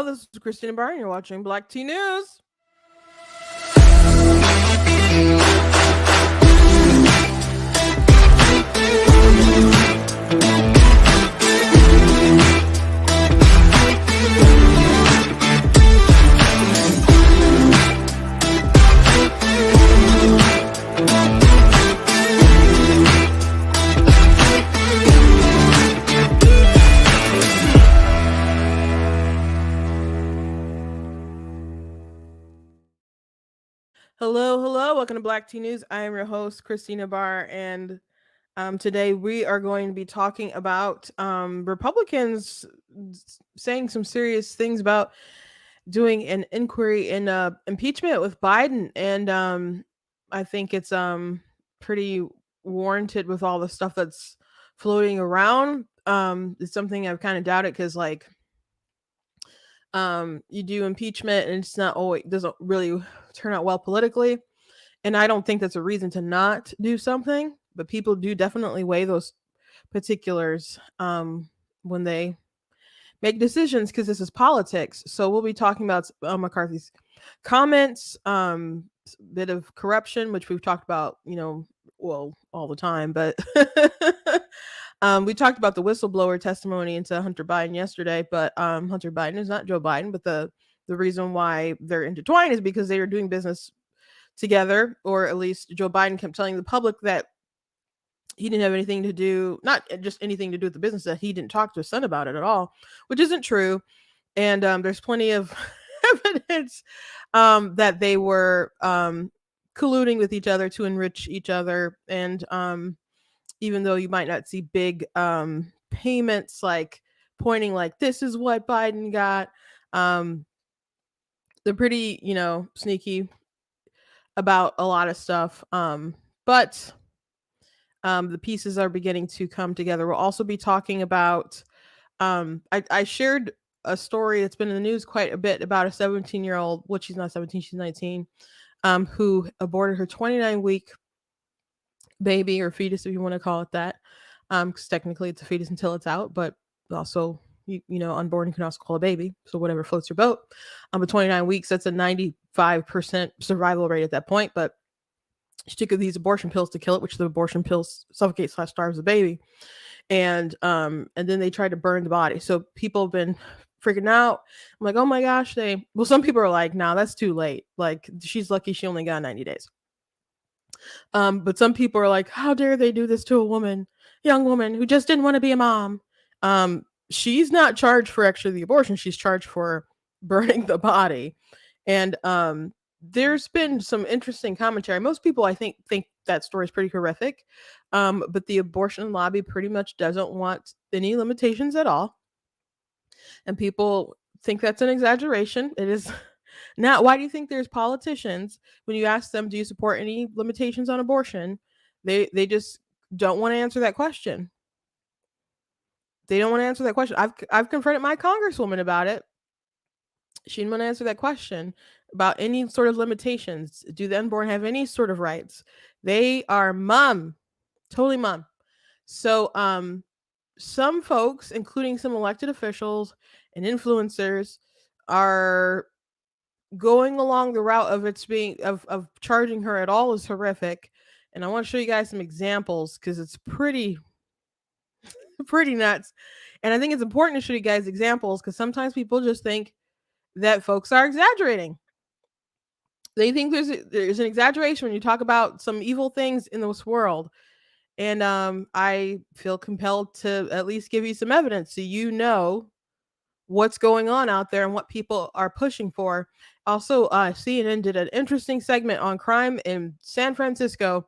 This is Christina Barr, and you're watching Black Tea News. Hello. Welcome to Black Tea News. I am your host, Christina Barr, and today we are going to be talking about Republicans saying some serious things about doing an inquiry in impeachment with Biden, and I think it's pretty warranted with all the stuff that's floating around. It's something I've kind of doubted because you do impeachment and it's not always doesn't really turn out well politically, and I don't think that's a reason to not do something, but people do definitely weigh those particulars when they make decisions because this is politics. So we'll be talking about McCarthy's comments, bit of corruption, which we've talked about, well, all the time, but we talked about the whistleblower testimony into Hunter Biden yesterday, but Hunter Biden is not Joe Biden, but the reason why they're intertwined is because they are doing business together, or at least Joe Biden kept telling the public that he didn't have anything to do, not just anything to do with the business, that he didn't talk to his son about it at all, which isn't true. And there's plenty of evidence that they were colluding with each other to enrich each other. And even though you might not see big payments like pointing like this is what Biden got, they're pretty, sneaky about a lot of stuff. But the pieces are beginning to come together. We'll also be talking about, I shared a story that's been in the news quite a bit about a 17-year-old, well, she's not 17, she's 19, who aborted her 29-week baby, or fetus, if you want to call it that, because technically it's a fetus until it's out, but also, unborn you can also call a baby, so whatever floats your boat. But 29 weeks, that's a 95% survival rate at that point, but she took these abortion pills to kill it, which the abortion pills suffocate/starves the baby. And then they tried to burn the body. So people have been freaking out. I'm like, oh my gosh, some people are like, nah, that's too late. Like, she's lucky she only got 90 days. But some people are like, how dare they do this to a young woman who just didn't want to be a mom? She's not charged for actually the abortion. She's charged for burning the body. And there's been some interesting commentary. Most people, I think that story is pretty horrific. But the abortion lobby pretty much doesn't want any limitations at all. And people think that's an exaggeration. It is not. Why do you think there's politicians, when you ask them, do you support any limitations on abortion? They just don't want to answer that question. They don't want to answer that question. I've confronted my congresswoman about it. She didn't want to answer that question about any sort of limitations. Do the unborn have any sort of rights? They are totally mum. So some folks, including some elected officials and influencers, are going along the route of it's being of charging her at all is horrific. And I want to show you guys some examples because it's pretty nuts. And I think it's important to show you guys examples because sometimes people just think that folks are exaggerating. They think there's an exaggeration when you talk about some evil things in this world. And I feel compelled to at least give you some evidence so you know what's going on out there and what people are pushing for. Also, CNN did an interesting segment on crime in San Francisco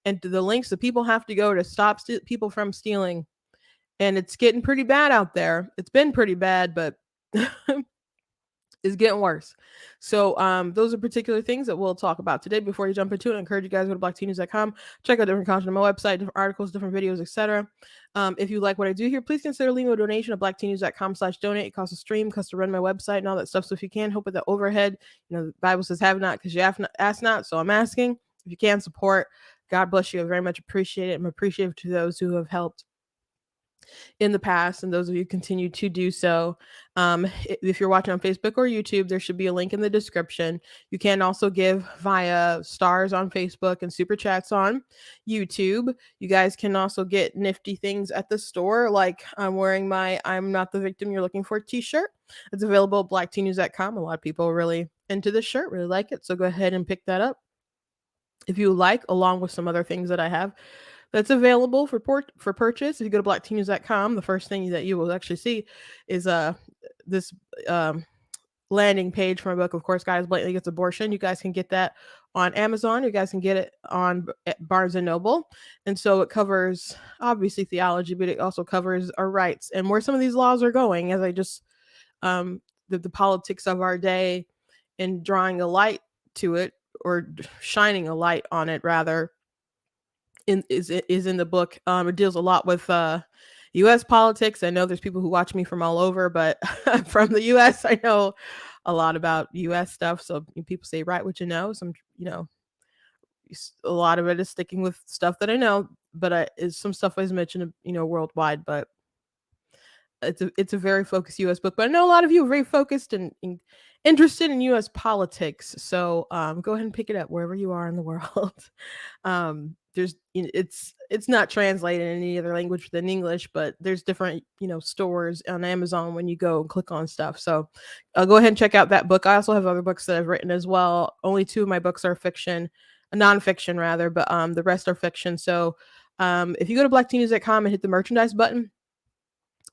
and the links that people have to go to stop people from stealing. And it's getting pretty bad out there. It's been pretty bad, but it's getting worse. So those are particular things that we'll talk about today. Before you jump into it, I encourage you guys to go to blacktnews.com, check out different content on my website, different articles, different videos, etc. If you like what I do here, please consider leaving a donation at blacktnews.com/donate. It costs a stream, costs to run my website and all that stuff. So if you can, help with the overhead. The Bible says have not because you have not, ask not. So I'm asking if you can support. God bless you. I very much appreciate it. I'm appreciative to those who have helped. in the past, and those of you continue to do so. If you're watching on Facebook or YouTube, there should be a link in the description. You can also give via stars on Facebook and super chats on YouTube. You guys can also get nifty things at the store, like I'm wearing my "I'm Not the Victim You're Looking For" t-shirt. It's available at blacktnews.com. A lot of people are really into this shirt, really like it. So go ahead and pick that up if you like, along with some other things that I have that's available for purchase. If you go to blackteennews.com, the first thing that you will actually see is this um, landing page for my book, Of Course God is Blatantly Against Abortion. You guys can get that on Amazon. You guys can get it on at Barnes and Noble. And so it covers obviously theology, but it also covers our rights and where some of these laws are going, as I just the politics of our day, and drawing a light to it, or shining a light on it rather, is in the book. It deals a lot with U.S. politics. I know there's people who watch me from all over, but from the U.S., I know a lot about U.S. stuff. So people say, "Write what you know." Some, a lot of it is sticking with stuff that I know, but is some stuff is mentioned, worldwide. But it's a very focused U.S. book. But I know a lot of you are very focused and interested in U.S. politics. So go ahead and pick it up wherever you are in the world. It's not translated in any other language than English, but there's different stores on Amazon when you go and click on stuff. So go ahead and check out that book. I also have other books that I've written as well. Only 2 of my books are fiction, nonfiction rather, but the rest are fiction. So if you go to blackteennews.com and hit the merchandise button,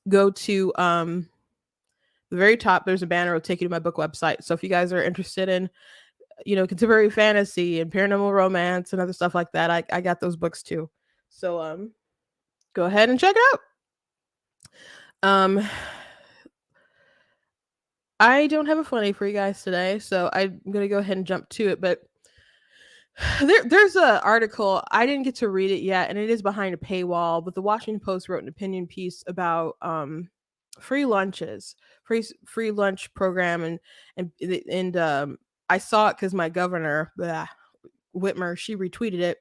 go to the very top, there's a banner will take you to my book website. So if you guys are interested in contemporary fantasy and paranormal romance and other stuff like that, I got those books too. So go ahead and check it out. I don't have a funny for you guys today, so I'm gonna go ahead and jump to it. But there's a article, I didn't get to read it yet, and it is behind a paywall. But the Washington Post wrote an opinion piece about free lunches, free lunch program, and I saw it because my governor, Whitmer, she retweeted it,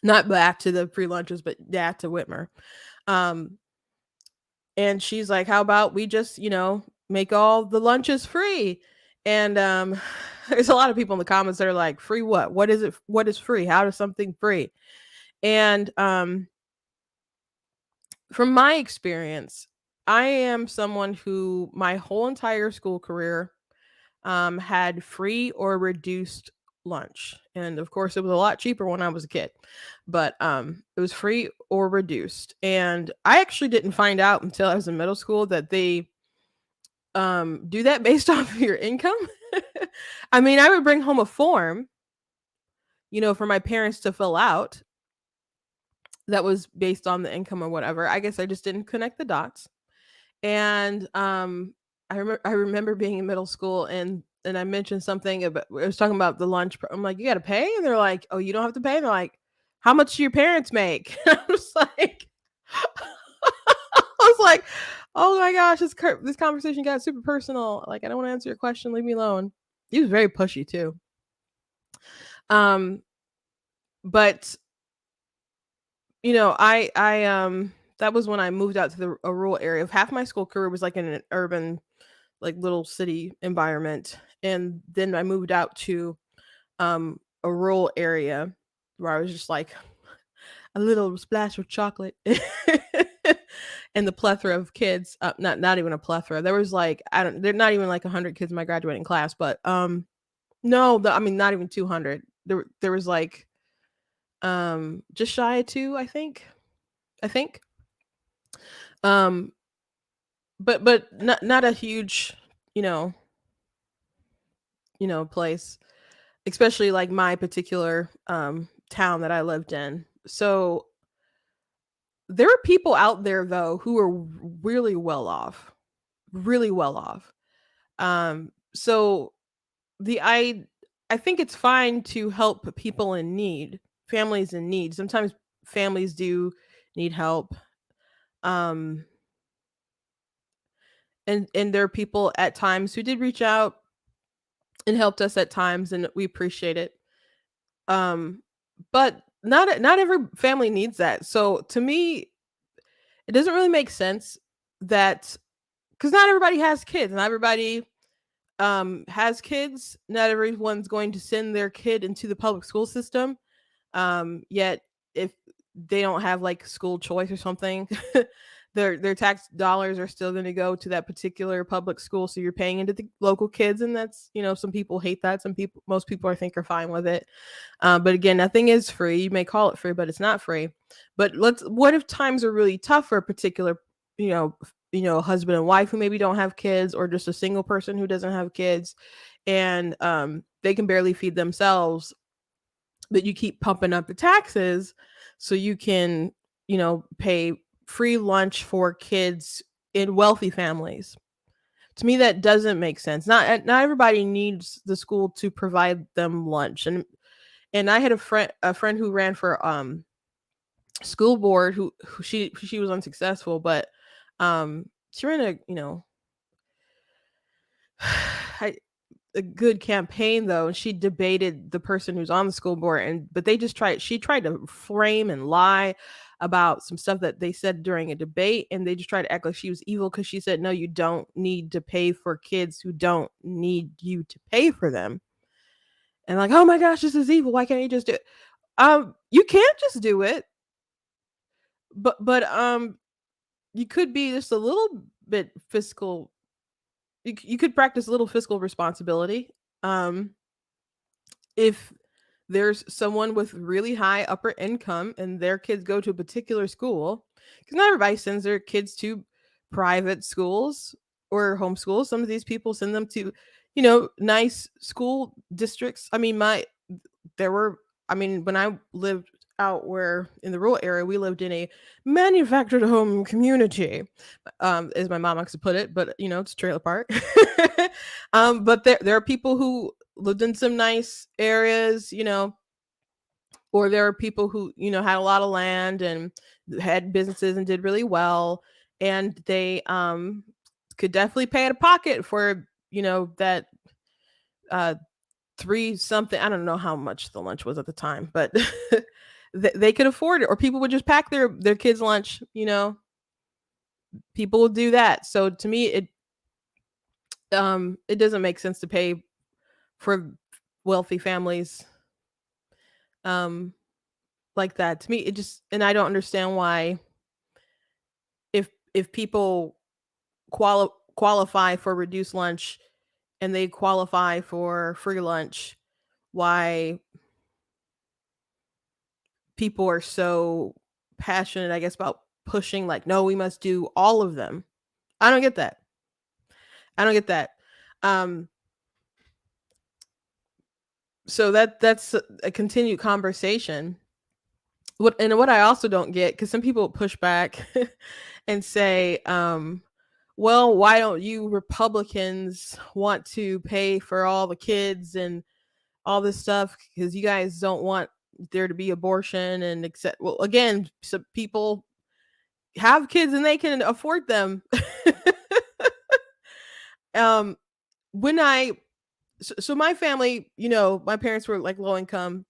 not back to the free lunches, but to Whitmer. And she's like, "How about we just, make all the lunches free?" And there's a lot of people in the comments that are like, "Free what? What is it? What is free? How does something free?" And from my experience, I am someone who my whole entire school career had free or reduced lunch. And of course, it was a lot cheaper when I was a kid, but it was free or reduced. And I actually didn't find out until I was in middle school that they do that based off of your income. I mean, I would bring home a form, for my parents to fill out that was based on the income or whatever. I guess I just didn't connect the dots. And I remember being in middle school, and I mentioned something about, I was talking about the lunch. I'm like, "You got to pay?" And they're like, "Oh, you don't have to pay." And they're like, "How much do your parents make?" I was like, I was like, "Oh my gosh, this conversation got super personal. Like, I don't want to answer your question. Leave me alone." He was very pushy too. Um, but I that was when I moved out to a rural area. Half my school career was like in an urban, like little city environment, and then I moved out to a rural area where I was just like a little splash of chocolate and the plethora of kids. Not even a plethora. There was like, I don't. They're not even like 100 kids in my graduating class, but no, I mean not even 200. There was like just shy of 2, I think. I think. Um, but not a huge, you know, place, especially like my particular town that I lived in. So there are people out there though who are really well off, really well off. So the I think it's fine to help people in need, families in need. Sometimes families do need help. Um, and there are people at times who did reach out and helped us at times, and we appreciate it. Um, but not every family needs that. So to me, it doesn't really make sense that, because not everybody has kids, not everybody has kids, not everyone's going to send their kid into the public school system. Yet if they don't have like school choice or something, their tax dollars are still going to go to that particular public school. So you're paying into the local kids, and that's, some people hate that. Some people, most people, I think, are fine with it. But again, nothing is free. You may call it free, but it's not free. But what if times are really tough for a particular, husband and wife who maybe don't have kids, or just a single person who doesn't have kids, and they can barely feed themselves, but you keep pumping up the taxes so you can, pay free lunch for kids in wealthy families. To me, that doesn't make sense. Not everybody needs the school to provide them lunch. And I had a friend who ran for school board, who she was unsuccessful, but she ran a good campaign though, and she debated the person who's on the school board, but she tried to frame and lie about some stuff that they said during a debate, and they just tried to act like she was evil because she said, no, you don't need to pay for kids who don't need you to pay for them. And like, oh my gosh, this is evil, why can't you just do it? You can't just do it, but you could be just a little bit fiscal. You could practice a little fiscal responsibility. Um, if there's someone with really high upper income and their kids go to a particular school, because not everybody sends their kids to private schools or homeschools. Some of these people send them to, nice school districts. There were, when I lived out where in the rural area, we lived in a manufactured home community, as my mom likes to put it, but it's a trailer park. But there are people who lived in some nice areas, or there are people who, had a lot of land and had businesses and did really well. And they could definitely pay out of pocket for, that three something. I don't know how much the lunch was at the time, but they could afford it. Or people would just pack their kids' lunch, people would do that. So to me, it doesn't make sense to pay for wealthy families like that. To me, it just, and I don't understand why, if people qualify for reduced lunch and they qualify for free lunch, why people are so passionate, I guess, about pushing like, no, we must do all of them. I don't get that. Um so that's a continued conversation. What I also don't get, because some people push back and say, well, why don't you Republicans want to pay for all the kids and all this stuff, because you guys don't want there to be abortion and accept. Well, again, some people have kids and they can afford them. um when I so my family, my parents were like low income,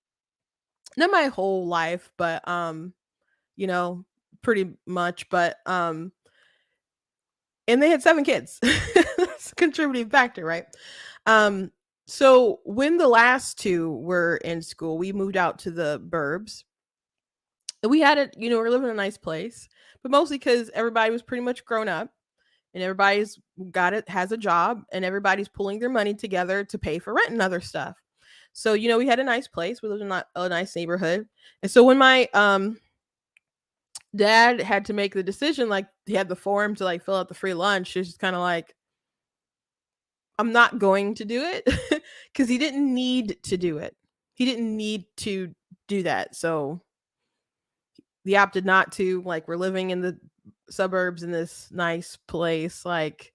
not my whole life, but you know pretty much, but and they had 7 kids. That's a contributing factor, right? um so when the last 2 were in school, we moved out to the burbs, and we had it, we're living in a nice place, but mostly because everybody was pretty much grown up, and everybody's got it, has a job, and everybody's pulling their money together to pay for rent and other stuff. So, we had a nice place. We lived in a nice neighborhood. And so when my dad had to make the decision, like he had the form to like fill out the free lunch, it's just kind of like, I'm not going to do it, because he didn't need to do it. He didn't need to do that. So he opted not to. Like, we're living in the suburbs in this nice place. Like,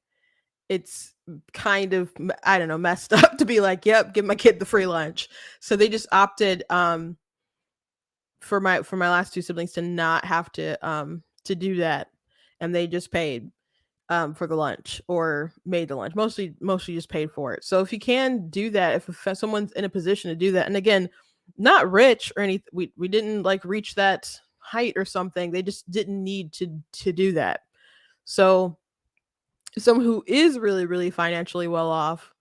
it's kind of, I don't know, messed up to be like, yep, give my kid the free lunch. So they just opted for my last 2 siblings to not have to do that, and they just paid for the lunch, or made the lunch. Mostly just paid for it. So if you can do that, if someone's in a position to do that, and again, not rich or anything, we didn't like reach that height or something. They just didn't need to do that. So someone who is really, really financially well off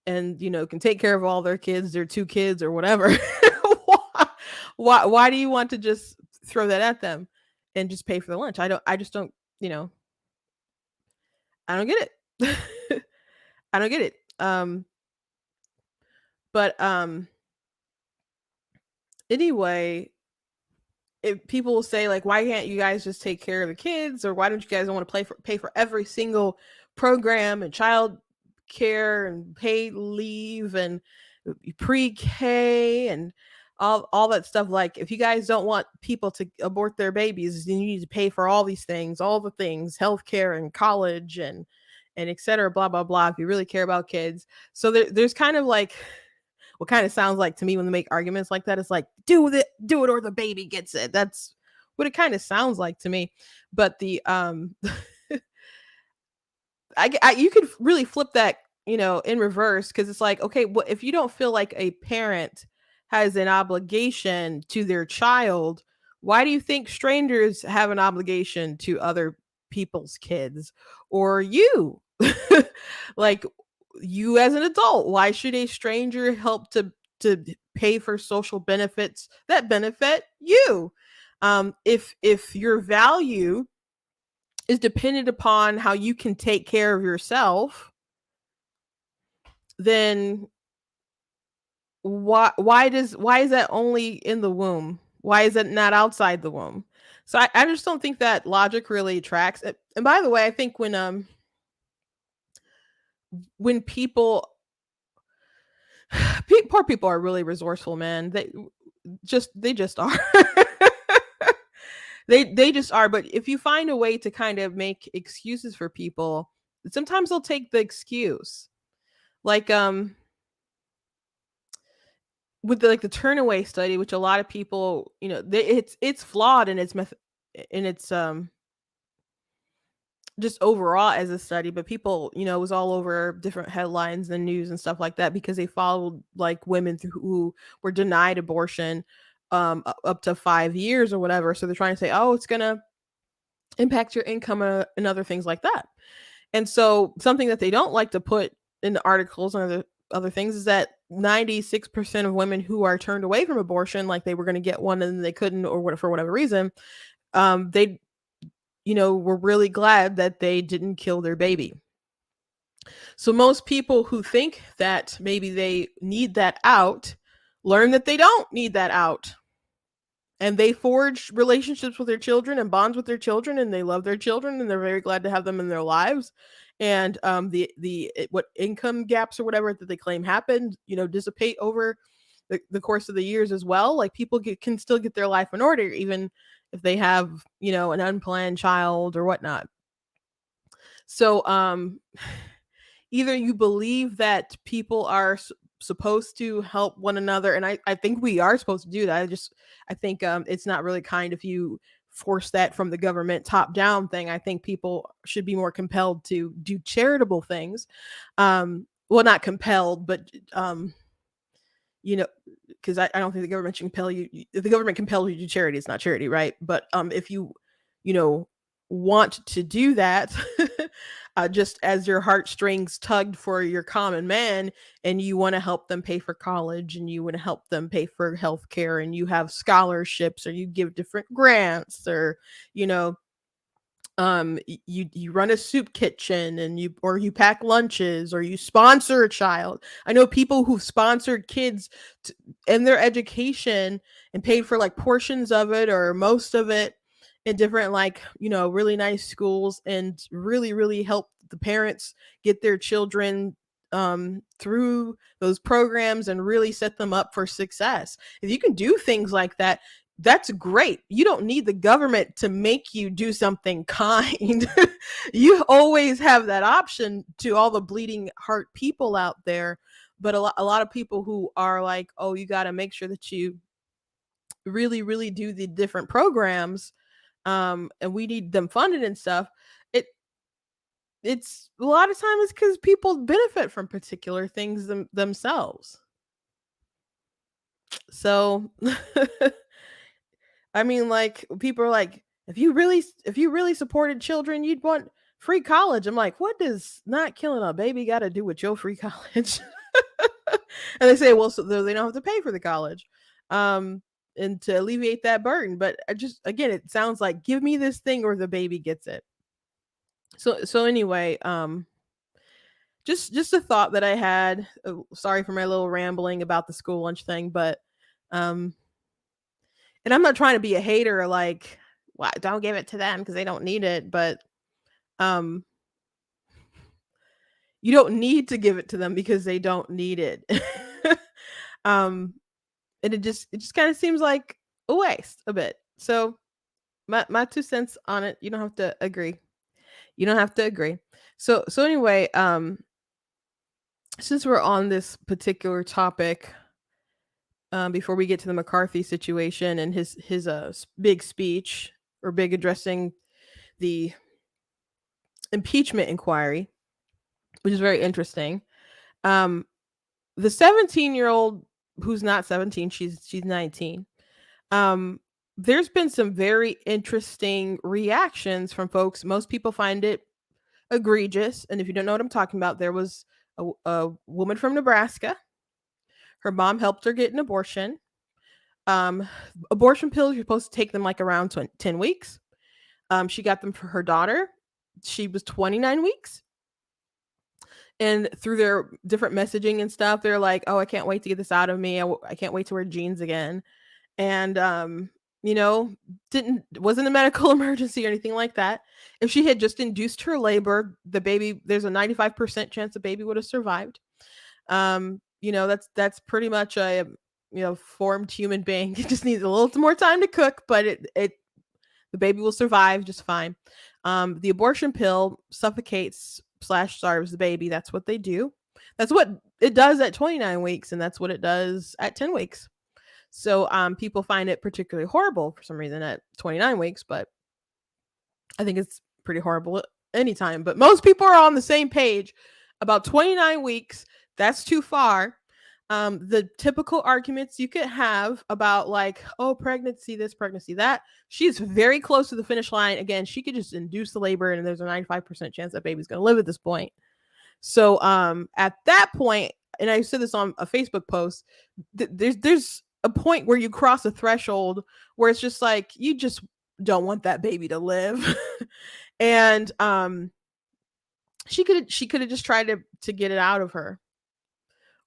and can take care of all their kids, their two kids or whatever, why, why do you want to just throw that at them and just pay for the lunch? I just don't, I don't get it. I don't get it. But anyway, if people will say like, why can't you guys just take care of the kids, or why don't you guys want to pay for every single program and child care and paid leave and pre-K and all that stuff? Like, if you guys don't want people to abort their babies, then you need to pay for all these things, all the things, healthcare and college and et cetera, blah blah blah. If you really care about kids, so there's kind of like what kind of sounds like to me when they make arguments like that. It's like, do it or the baby gets it. That's what it kind of sounds like to me. But the you could really flip that, in reverse, because it's like, okay, well, if you don't feel like a parent has an obligation to their child, why do you think strangers have an obligation to other people's kids or you? Like, you as an adult, why should a stranger help to pay for social benefits that benefit you? If your value is dependent upon how you can take care of yourself, then why is that only in the womb? Why is it not outside the womb? So I just don't think that logic really tracks. And by the way, I think when people poor people are really resourceful, man. They just are. They just are. But if you find a way to kind of make excuses for people, sometimes they'll take the excuse. Like with the turnaway study, which a lot of people, it's flawed in its method, in its just overall as a study, but people, it was all over different headlines and news and stuff like that because they followed like women who were denied abortion up to 5 years or whatever. So they're trying to say, oh, it's gonna impact your income and other things like that. And so something that they don't like to put in the articles and other things is that 96% of women who are turned away from abortion, like they were going to get one and they couldn't, or what, for whatever reason, they were really glad that they didn't kill their baby. So most people who think that maybe they need that out learn that they don't need that out. And they forge relationships with their children and bonds with their children, and they love their children and they're very glad to have them in their lives. And what income gaps or whatever that they claim happened, dissipate over the course of the years as well. Like, people can still get their life in order even if they have, an unplanned child or whatnot. So either you believe that people are supposed to help one another, and I think we are supposed to do that. I think it's not really kind if you force that from the government top down thing. I think people should be more compelled to do charitable things. Well, not compelled, but because I don't think the government should compel you. If the government compels you to do charity, it's not charity, right? But if you know, want to do that, just as your heartstrings tugged for your common man, and you want to help them pay for college, and you want to help them pay for health care, and you have scholarships, or you give different grants, or you know you run a soup kitchen, and you pack lunches, or you sponsor a child. I know people who've sponsored kids in their education and paid for like portions of it or most of it in different, like, really nice schools, and really help the parents get their children through those programs and really set them up for success. If you can do things like that, that's great. You don't need the government to make you do something kind. You always have that option to all the bleeding heart people out there. But a lot of people who are like, oh, you got to make sure that you really do the different programs, and we need them funded and stuff. It's a lot of times because people benefit from particular things themselves. So I mean, like, people are like, if you really supported children, you'd want free college. I'm like, what does not killing a baby got to do with your free college? And they say, well, so they don't have to pay for the college, um, and to alleviate that burden. But I just, again, it sounds like give me this thing or the baby gets it. So anyway, just a thought that I had. Sorry for my little rambling about the school lunch thing, but um, and I'm not trying to be a hater, like, well, don't give it to them because they don't need it, but um, you don't need to give it to them because they don't need it. um, and it just kind of seems like a waste a bit. So my 2 cents on it. You don't have to agree. You don't have to agree. So anyway, since we're on this particular topic, before we get to the McCarthy situation and his big speech or big addressing the impeachment inquiry, which is very interesting. Um, the 17-year-old who's not 17, she's 19. Um, there's been some very interesting reactions from folks. Most people find it egregious, and if you don't know what I'm talking about, there was a woman from Nebraska. Her mom helped her get an abortion. Um, Abortion pills, you're supposed to take them like around 10 weeks. She got them for her daughter. She was 29 weeks. And through their different messaging and stuff, they're like, "Oh, I can't wait to get this out of me. I can't wait to wear jeans again." And you know, didn't wasn't a medical emergency or anything like that. If she had just induced her labor, the baby, there's a 95% chance the baby would have survived. That's pretty much a formed human being. It just needs a little more time to cook, but it the baby will survive just fine. The abortion pill suffocates slash starves the baby. That's what they do. That's what it does at 29 weeks, and that's what it does at 10 weeks. So people find it particularly horrible for some reason at 29 weeks, but I think it's pretty horrible at any time. But most people are on the same page about 29 weeks. That's too far. The typical arguments you could have about, like, oh, pregnancy this, pregnancy that, she's very close to the finish line. Again, she could just induce the labor and there's a 95% chance that baby's going to live at this point. So at that point, and I said this on a Facebook post, there's a point where you cross a threshold where it's just like you just don't want that baby to live. And she could have just tried to get it out of her,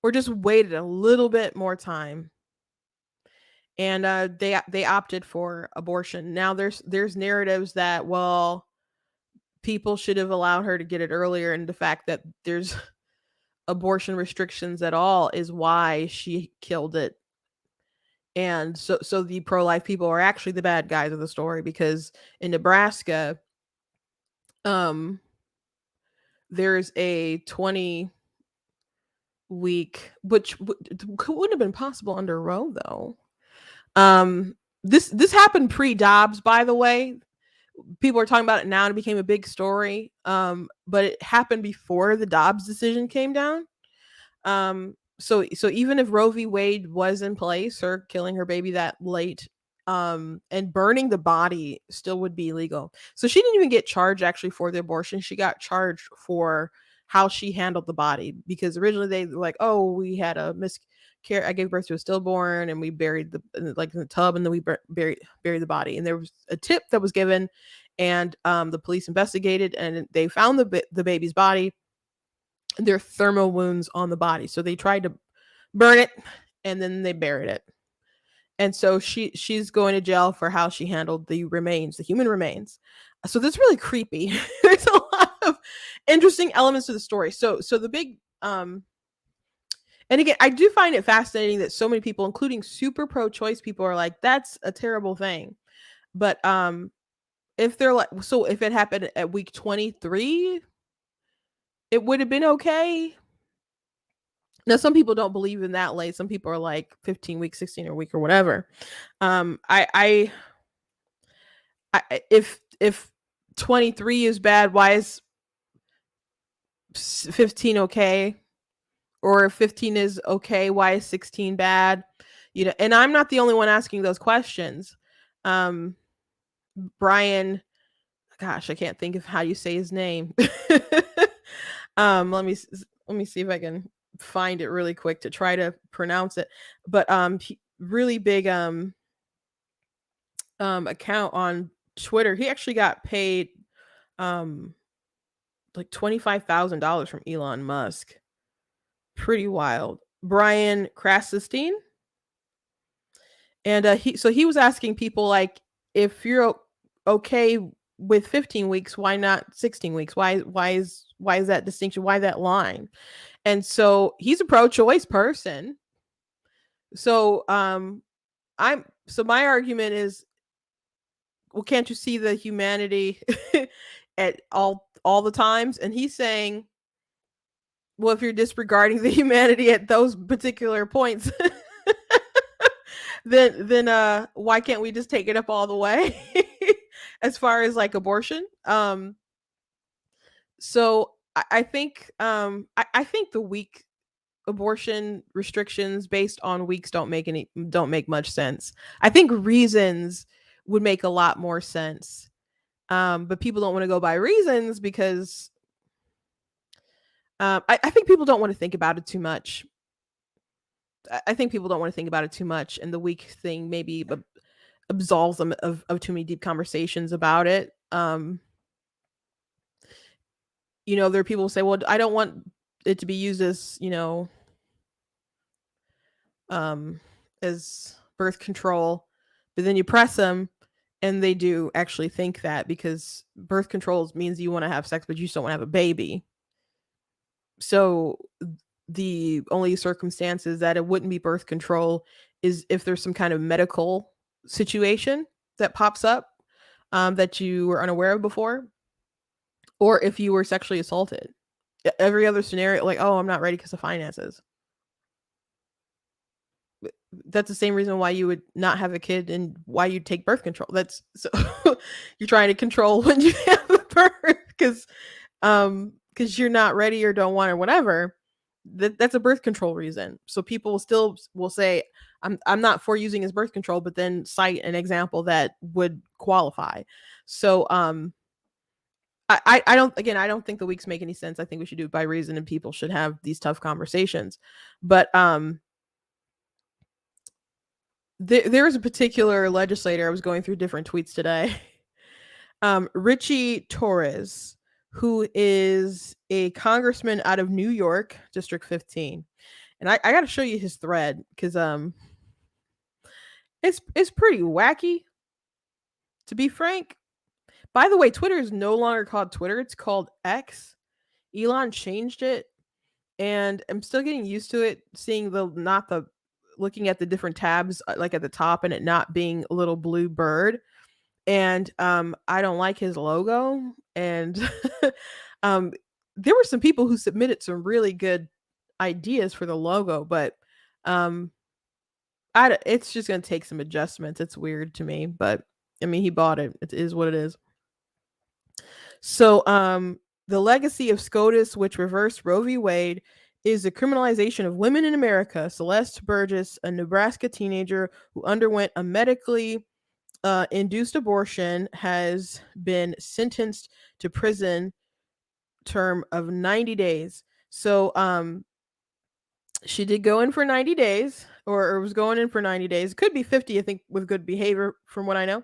or just waited a little bit more time. And they opted for abortion. Now there's narratives that, well, people should have allowed her to get it earlier, and the fact that there's abortion restrictions at all is why she killed it. And so the pro-life people are actually the bad guys of the story, because in Nebraska, um there's a 20 week, which wouldn't have been possible under Roe, though. This happened pre-Dobbs, by the way. People are talking about it now and it became a big story. But it happened before the Dobbs decision came down. So even if Roe v. Wade was in place, her killing her baby that late, and burning the body still would be illegal. So she didn't even get charged actually for the abortion. She got charged for how she handled the body, because originally they were like, oh, we had a miscarriage. I gave birth to a stillborn and we buried in the tub, and then we buried the body. And there was a tip that was given, and the police investigated and they found the baby's body. There are thermal wounds on the body, so they tried to burn it and then they buried it. And so she's going to jail for how she handled the human remains. So that's really creepy. There's a lot of interesting elements to the story. So the big and again, I do find it fascinating that so many people, including super pro-choice people, are like, that's a terrible thing. But if they're like, so if it happened at week 23, it would have been okay. Now, some people don't believe in that late. Some people are like 15 weeks, 16 or week or whatever. I if 23 is bad, why is 15 okay? Or if 15 is okay, why is 16 bad? And I'm not the only one asking those questions. Um, Brian, gosh, I can't think of how you say his name. Let me see if I can find it really quick to try to pronounce it. But really big account on Twitter. He actually got paid um like $25,000 from Elon Musk. Pretty wild. Brian Krassenstein, and he was asking people like, if you're okay with 15 weeks, why not 16 weeks? Why is that distinction? Why that line? And so he's a pro-choice person. So my argument is, well, can't you see the humanity at all the times? And he's saying, well, if you're disregarding the humanity at those particular points, then why can't we just take it up all the way? As far as like abortion. So I think I think the week abortion restrictions based on weeks don't make much sense. I think reasons would make a lot more sense. But people don't want to go by reasons because I think people don't want to think about it too much. I think people don't want to think about it too much, and the week thing maybe absolves them of too many deep conversations about it. There are people who say, well, I don't want it to be used as, as birth control, but then you press them and they do actually think that, because birth control means you want to have sex, but you just don't want to have a baby. So the only circumstances that it wouldn't be birth control is if there's some kind of medical situation that pops up that you were unaware of before, or if you were sexually assaulted. Every other scenario, like, oh, I'm not ready because of finances. That's the same reason why you would not have a kid and why you take birth control. That's so you're trying to control when you have a birth because you're not ready or don't want or whatever. That's a birth control reason. So people will say, I'm not for using as birth control, but then cite an example that would qualify. So I don't think the weeks make any sense. I think we should do it by reason, and people should have these tough conversations. But there's a particular legislator. I was going through different tweets today. Richie Torres, who is a congressman out of New York, District 15. And I got to show you his thread because it's pretty wacky, to be frank. By the way, Twitter is no longer called Twitter. It's called X. Elon changed it, and I'm still getting used to it, seeing looking at the different tabs like at the top and it not being a little blue bird. And I don't like his logo. And there were some people who submitted some really good ideas for the logo, but it's just going to take some adjustments. It's weird to me, but I mean, he bought it. It is what it is. So the legacy of SCOTUS, which reversed Roe v. Wade, is the criminalization of women in America. Celeste Burgess, a Nebraska teenager who underwent a medically induced abortion, has been sentenced to prison term of 90 days. So she did go in for 90 days, or was going in for 90 days. It could be 50, I think, with good behavior, from what I know.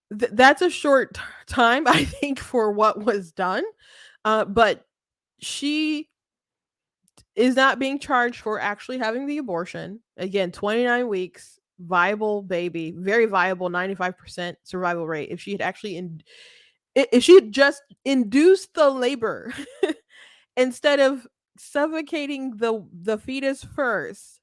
That's a short time, I think, for what was done. But she is not being charged for actually having the abortion. Again, 29 weeks, viable baby, very viable, 95% survival rate. If she had actually if she had just induced the labor instead of suffocating the fetus first,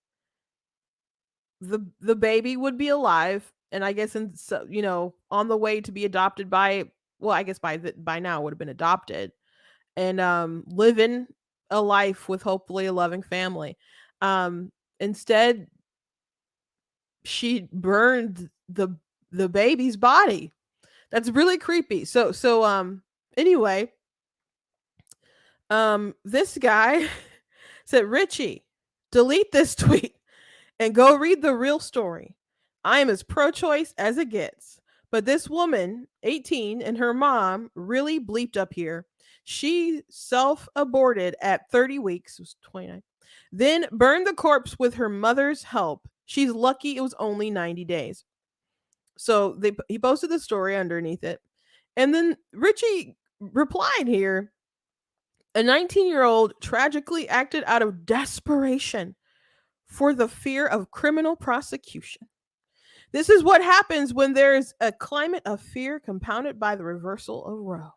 the baby would be alive, and I guess on the way to be adopted by, well, I guess by now would have been adopted, and living a life with hopefully a loving family. Instead, she burned the baby's body. That's really creepy. So anyway, this guy said, Richie, delete this tweet and go read the real story. I am as pro-choice as it gets. But this woman, 18, and her mom really bleeped up here. She self-aborted at 30 weeks, it was 29, then burned the corpse with her mother's help. She's lucky it was only 90 days. So he posted the story underneath it. And then Richie replied here, a 19-year-old tragically acted out of desperation for the fear of criminal prosecution. This is what happens when there's a climate of fear compounded by the reversal of Roe.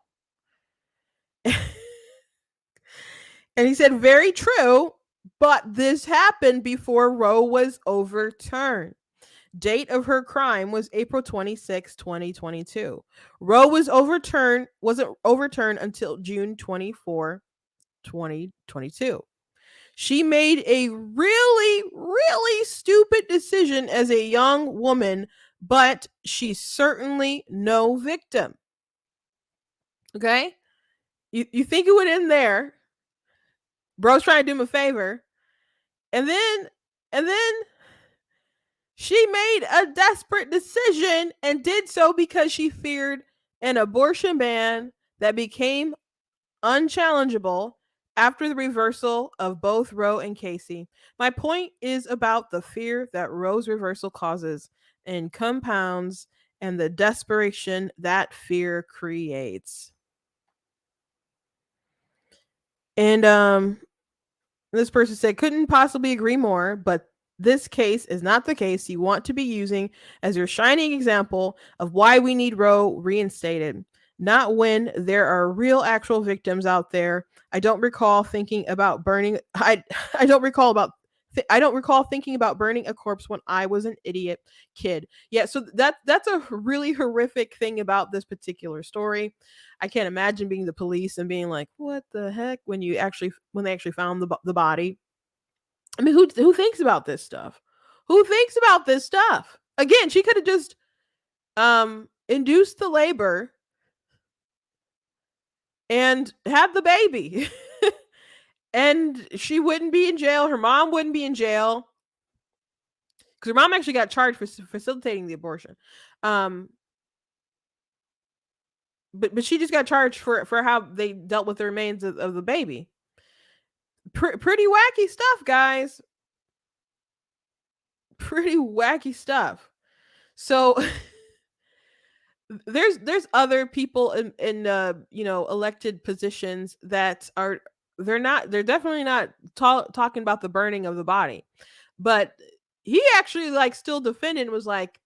And he said, very true, but this happened before Roe was overturned. Date of her crime was April 26, 2022. Roe wasn't overturned until June 24, 2022. She made a really, really stupid decision as a young woman, but she's certainly no victim. Okay? You think it would end there. Bro's trying to do him a favor. And then she made a desperate decision and did so because she feared an abortion ban that became unchallengeable after the reversal of both Roe and Casey. My point is about the fear that Roe's reversal causes and compounds and the desperation that fear creates. And this person said, couldn't possibly agree more, but this case is not the case you want to be using as your shining example of why we need Roe reinstated. Not when there are real actual victims out there. I don't recall thinking about burning I don't recall thinking about burning a corpse when I was an idiot kid. Yeah, so that's a really horrific thing about this particular story. I can't imagine being the police and being like, "What the heck?" when they actually found the body. I mean, who thinks about this stuff? Who thinks about this stuff? Again, she could have just induced the labor and had the baby. And she wouldn't be in jail. Her mom wouldn't be in jail. Because her mom actually got charged for facilitating the abortion. But she just got charged for how they dealt with the remains of the baby. Pretty wacky stuff, guys. Pretty wacky stuff. So there's other people in elected positions that are they're definitely not talking about the burning of the body, but he actually like still defended, was like,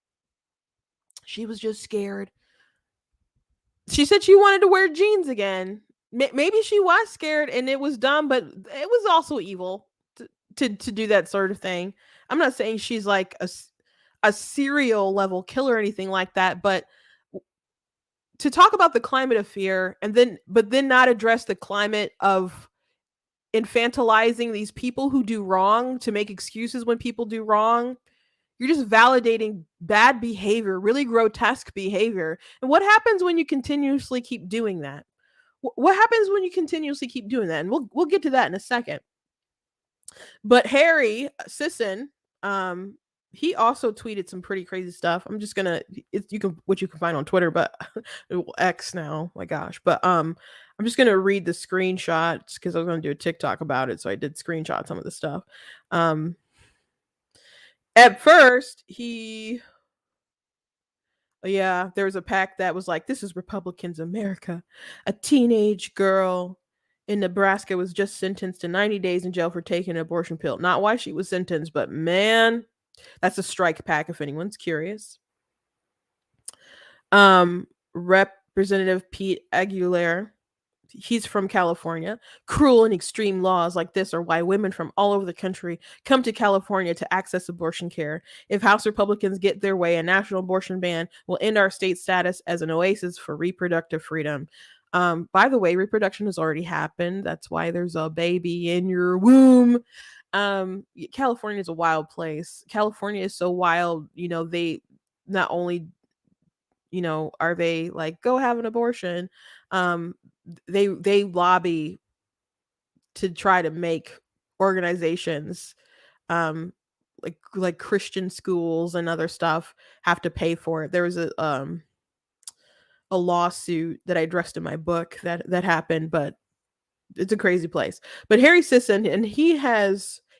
she was just scared. She said she wanted to wear jeans again. Maybe she was scared and it was dumb, but it was also evil to do that sort of thing. I'm not saying she's like a serial level killer or anything like that, but to talk about the climate of fear and then not address the climate of infantilizing these people who do wrong to make excuses when people do wrong, you're just validating bad behavior, really grotesque behavior. And what happens when you continuously keep doing that? What happens when you continuously keep doing that? And we'll get to that in a second. But Harry Sisson, he also tweeted some pretty crazy stuff. I'm just gonna you can find on Twitter, but X now. My gosh, but I'm just gonna read the screenshots because I was gonna do a TikTok about it, so I did screenshot some of the stuff. At first, there was a pack that was like, "This is Republicans America." A teenage girl in Nebraska was just sentenced to 90 days in jail for taking an abortion pill. Not why she was sentenced, but man, that's a strike pack if anyone's curious. Representative Pete Aguilar, he's from California. Cruel and extreme laws like this are why women from all over the country come to California to access abortion care. If House Republicans get their way, a national abortion ban will end our state's status as an oasis for reproductive freedom. By the way, reproduction has already happened. That's why there's a baby in your womb. California is a wild place. California is so wild, they not only, are they like, go have an abortion, they lobby to try to make organizations like Christian schools and other stuff have to pay for it. There was a lawsuit that I addressed in my book that happened, but it's a crazy place. But Harry Sisson, and he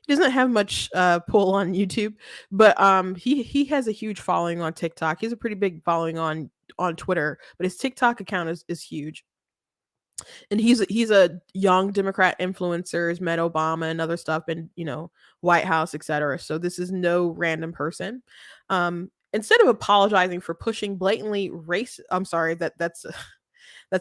doesn't have much pull on YouTube, but he has a huge following on TikTok. He has a pretty big following on Twitter, but his TikTok account is huge. And he's a young Democrat influencer, has met Obama and other stuff, and White House, etc. So this is no random person. Instead of apologizing for pushing blatantly race, I'm sorry, that's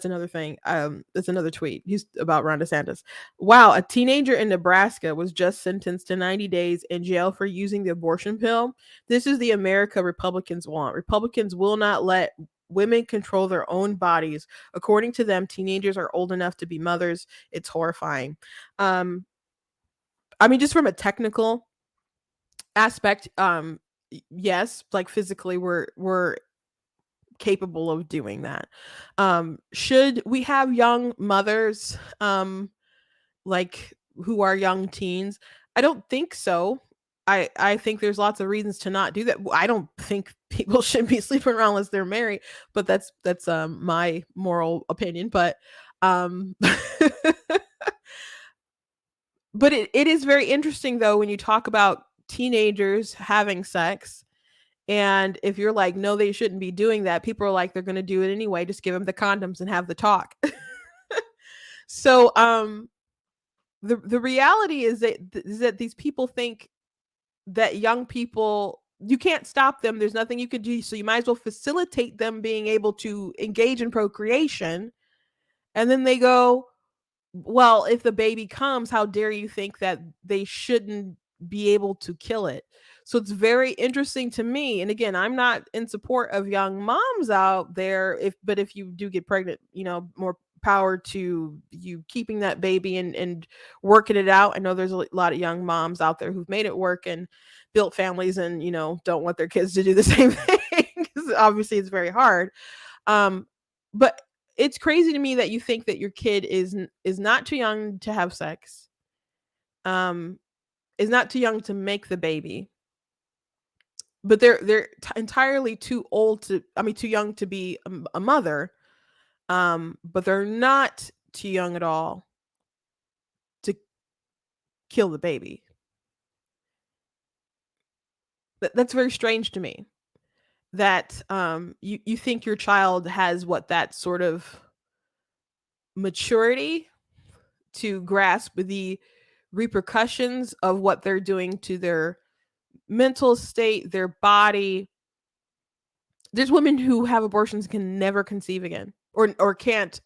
another thing. That's another tweet. He's about Ron DeSantis. Wow, a teenager in Nebraska was just sentenced to 90 days in jail for using the abortion pill. This is the America Republicans want. Republicans will not let women control their own bodies. According to them, teenagers are old enough to be mothers. It's horrifying. I mean, just from a technical aspect, yes, like physically we're capable of doing that. Should we have young mothers like who are young teens? I don't think so. I think there's lots of reasons to not do that. I don't think people shouldn't be sleeping around unless they're married, but that's my moral opinion. But um but it is very interesting though when you talk about teenagers having sex. And if you're like, no, they shouldn't be doing that, people are like, they're going to do it anyway. Just give them the condoms and have the talk. So, the reality is that these people think that young people, you can't stop them. There's nothing you could do. So you might as well facilitate them being able to engage in procreation. And then they go, well, if the baby comes, how dare you think that they shouldn't be able to kill it? So it's very interesting to me. And again, I'm not in support of young moms out there. But if you do get pregnant, more power to you keeping that baby and working it out. I know there's a lot of young moms out there who've made it work and built families and don't want their kids to do the same thing because obviously it's very hard. But it's crazy to me that you think that your kid is not too young to have sex, is not too young to make the baby, but they're entirely too young to be a mother, but they're not too young at all to kill the baby. That's very strange to me. That you think your child has that sort of maturity to grasp the repercussions of what they're doing to their mental state, their body. There's women who have abortions can never conceive again, or can't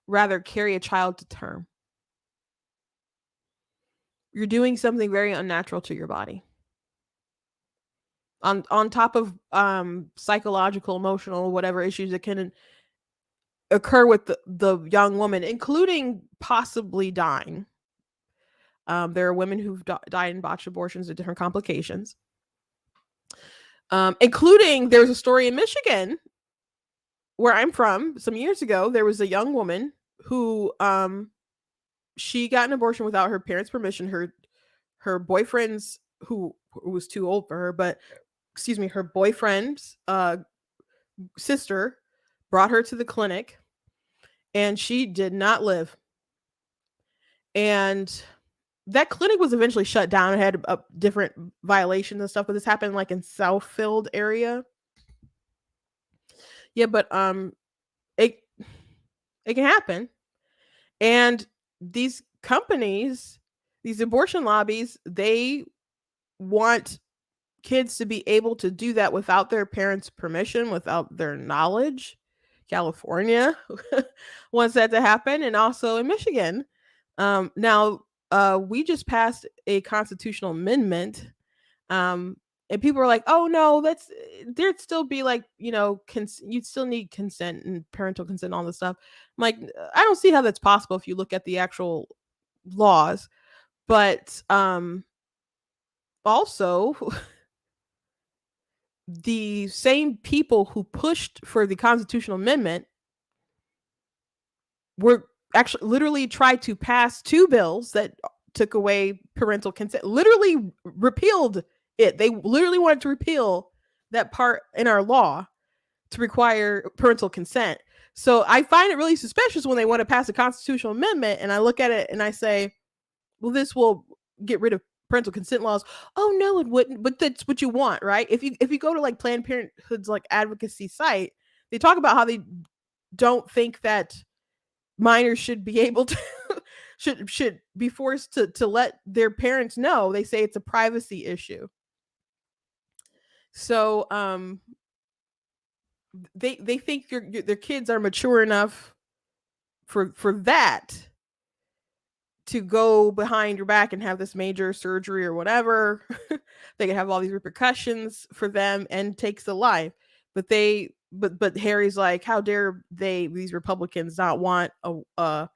rather carry a child to term. You're doing something very unnatural to your body. On top of psychological, emotional, whatever issues that can occur with the young woman, including possibly dying. There are women who've died in botched abortions with different complications. Including, there's a story in Michigan where I'm from some years ago. There was a young woman who she got an abortion without her parents' permission. Her boyfriend's, who was too old for her, but her boyfriend's sister brought her to the clinic, and she did not live. And that clinic was eventually shut down. It had different violations and stuff, but this happened like in Southfield area. Yeah, but it can happen. And these companies, these abortion lobbies, they want kids to be able to do that without their parents' permission, without their knowledge. California wants that to happen, and also in Michigan. Now, we just passed a constitutional amendment, and people are like, "Oh no, there'd still be like you'd still need consent and parental consent, and all this stuff." I'm like, I don't see how that's possible if you look at the actual laws, but also the same people who pushed for the constitutional amendment were actually literally tried to pass two bills that took away parental consent, literally repealed it. They literally wanted to repeal that part in our law to require parental consent. So I find it really suspicious when they want to pass a constitutional amendment, and I look at it and I say, well, this will get rid of parental consent laws. Oh no, it wouldn't. But that's what you want, right? If you go to like Planned Parenthood's like advocacy site, they talk about how they don't think that minors should be able to should be forced to let their parents know. They say it's a privacy issue. So they think their kids are mature enough for that to go behind your back and have this major surgery or whatever. They can have all these repercussions for them and takes the life. But Harry's like, how dare these Republicans not want a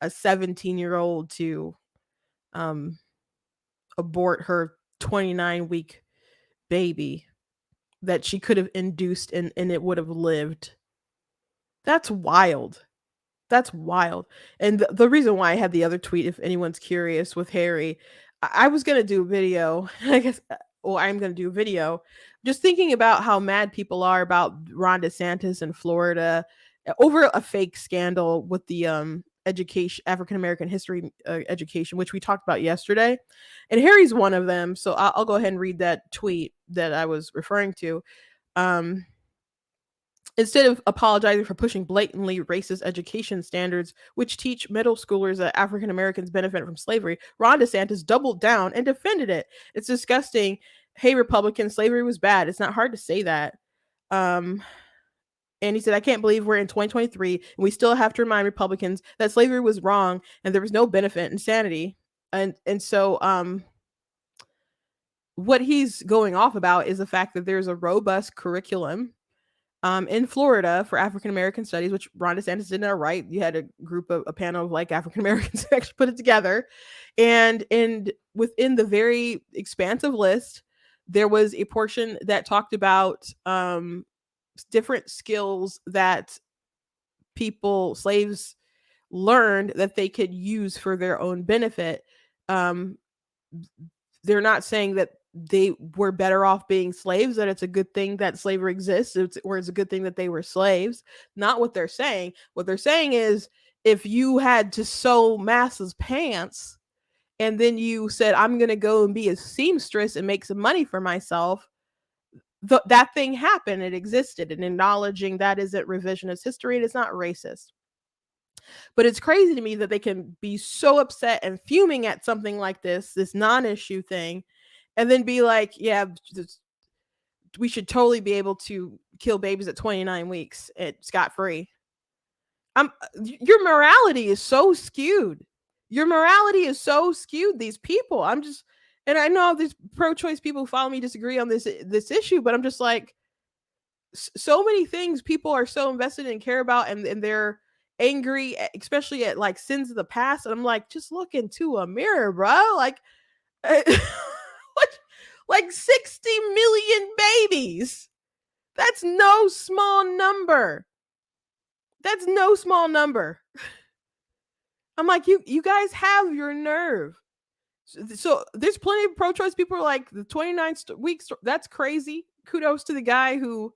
17-year-old to abort her 29-week baby that she could have induced and it would have lived. That's wild. That's wild. And the reason why I had the other tweet, if anyone's curious, with Harry, I was gonna do a video. I guess, well, I'm gonna do a video, just thinking about how mad people are about Ron DeSantis in Florida over a fake scandal with the education, African American history education, which we talked about yesterday, and Harry's one of them. So I'll go ahead and read that tweet that I was referring to. Instead of apologizing for pushing blatantly racist education standards, which teach middle schoolers that African Americans benefit from slavery, Ron DeSantis doubled down and defended it. It's disgusting. Hey, Republicans, slavery was bad. It's not hard to say that. And he said, I can't believe we're in 2023 and we still have to remind Republicans that slavery was wrong and there was no benefit in sanity. And so what he's going off about is the fact that there's a robust curriculum in Florida for African American studies, which Ron DeSantis did not write. You had a panel of like African Americans who actually put it together, and within the very expansive list, there was a portion that talked about different skills that slaves learned that they could use for their own benefit. They're not saying that they were better off being slaves, that it's a good thing that slavery exists, or it's a good thing that they were slaves. Not what they're saying. What they're saying is, if you had to sew Massa's pants and then you said, I'm going to go and be a seamstress and make some money for myself, that thing happened. It existed. And acknowledging that isn't revisionist history, and it's not racist. But it's crazy to me that they can be so upset and fuming at something like this non-issue thing, and then be like, yeah, we should totally be able to kill babies at 29 weeks scot-free. Your morality is so skewed. Your morality is so skewed, these people. And I know there's pro-choice people who follow me disagree on this issue, but I'm just like, so many things people are so invested in and care about, and they're angry, especially at like sins of the past. And I'm like, just look into a mirror, bro. Like, what? Like 60 million babies. That's no small number. That's no small number. I'm like, you guys have your nerve. So there's plenty of pro-choice people who are like, the 29 weeks, that's crazy. Kudos to the guy who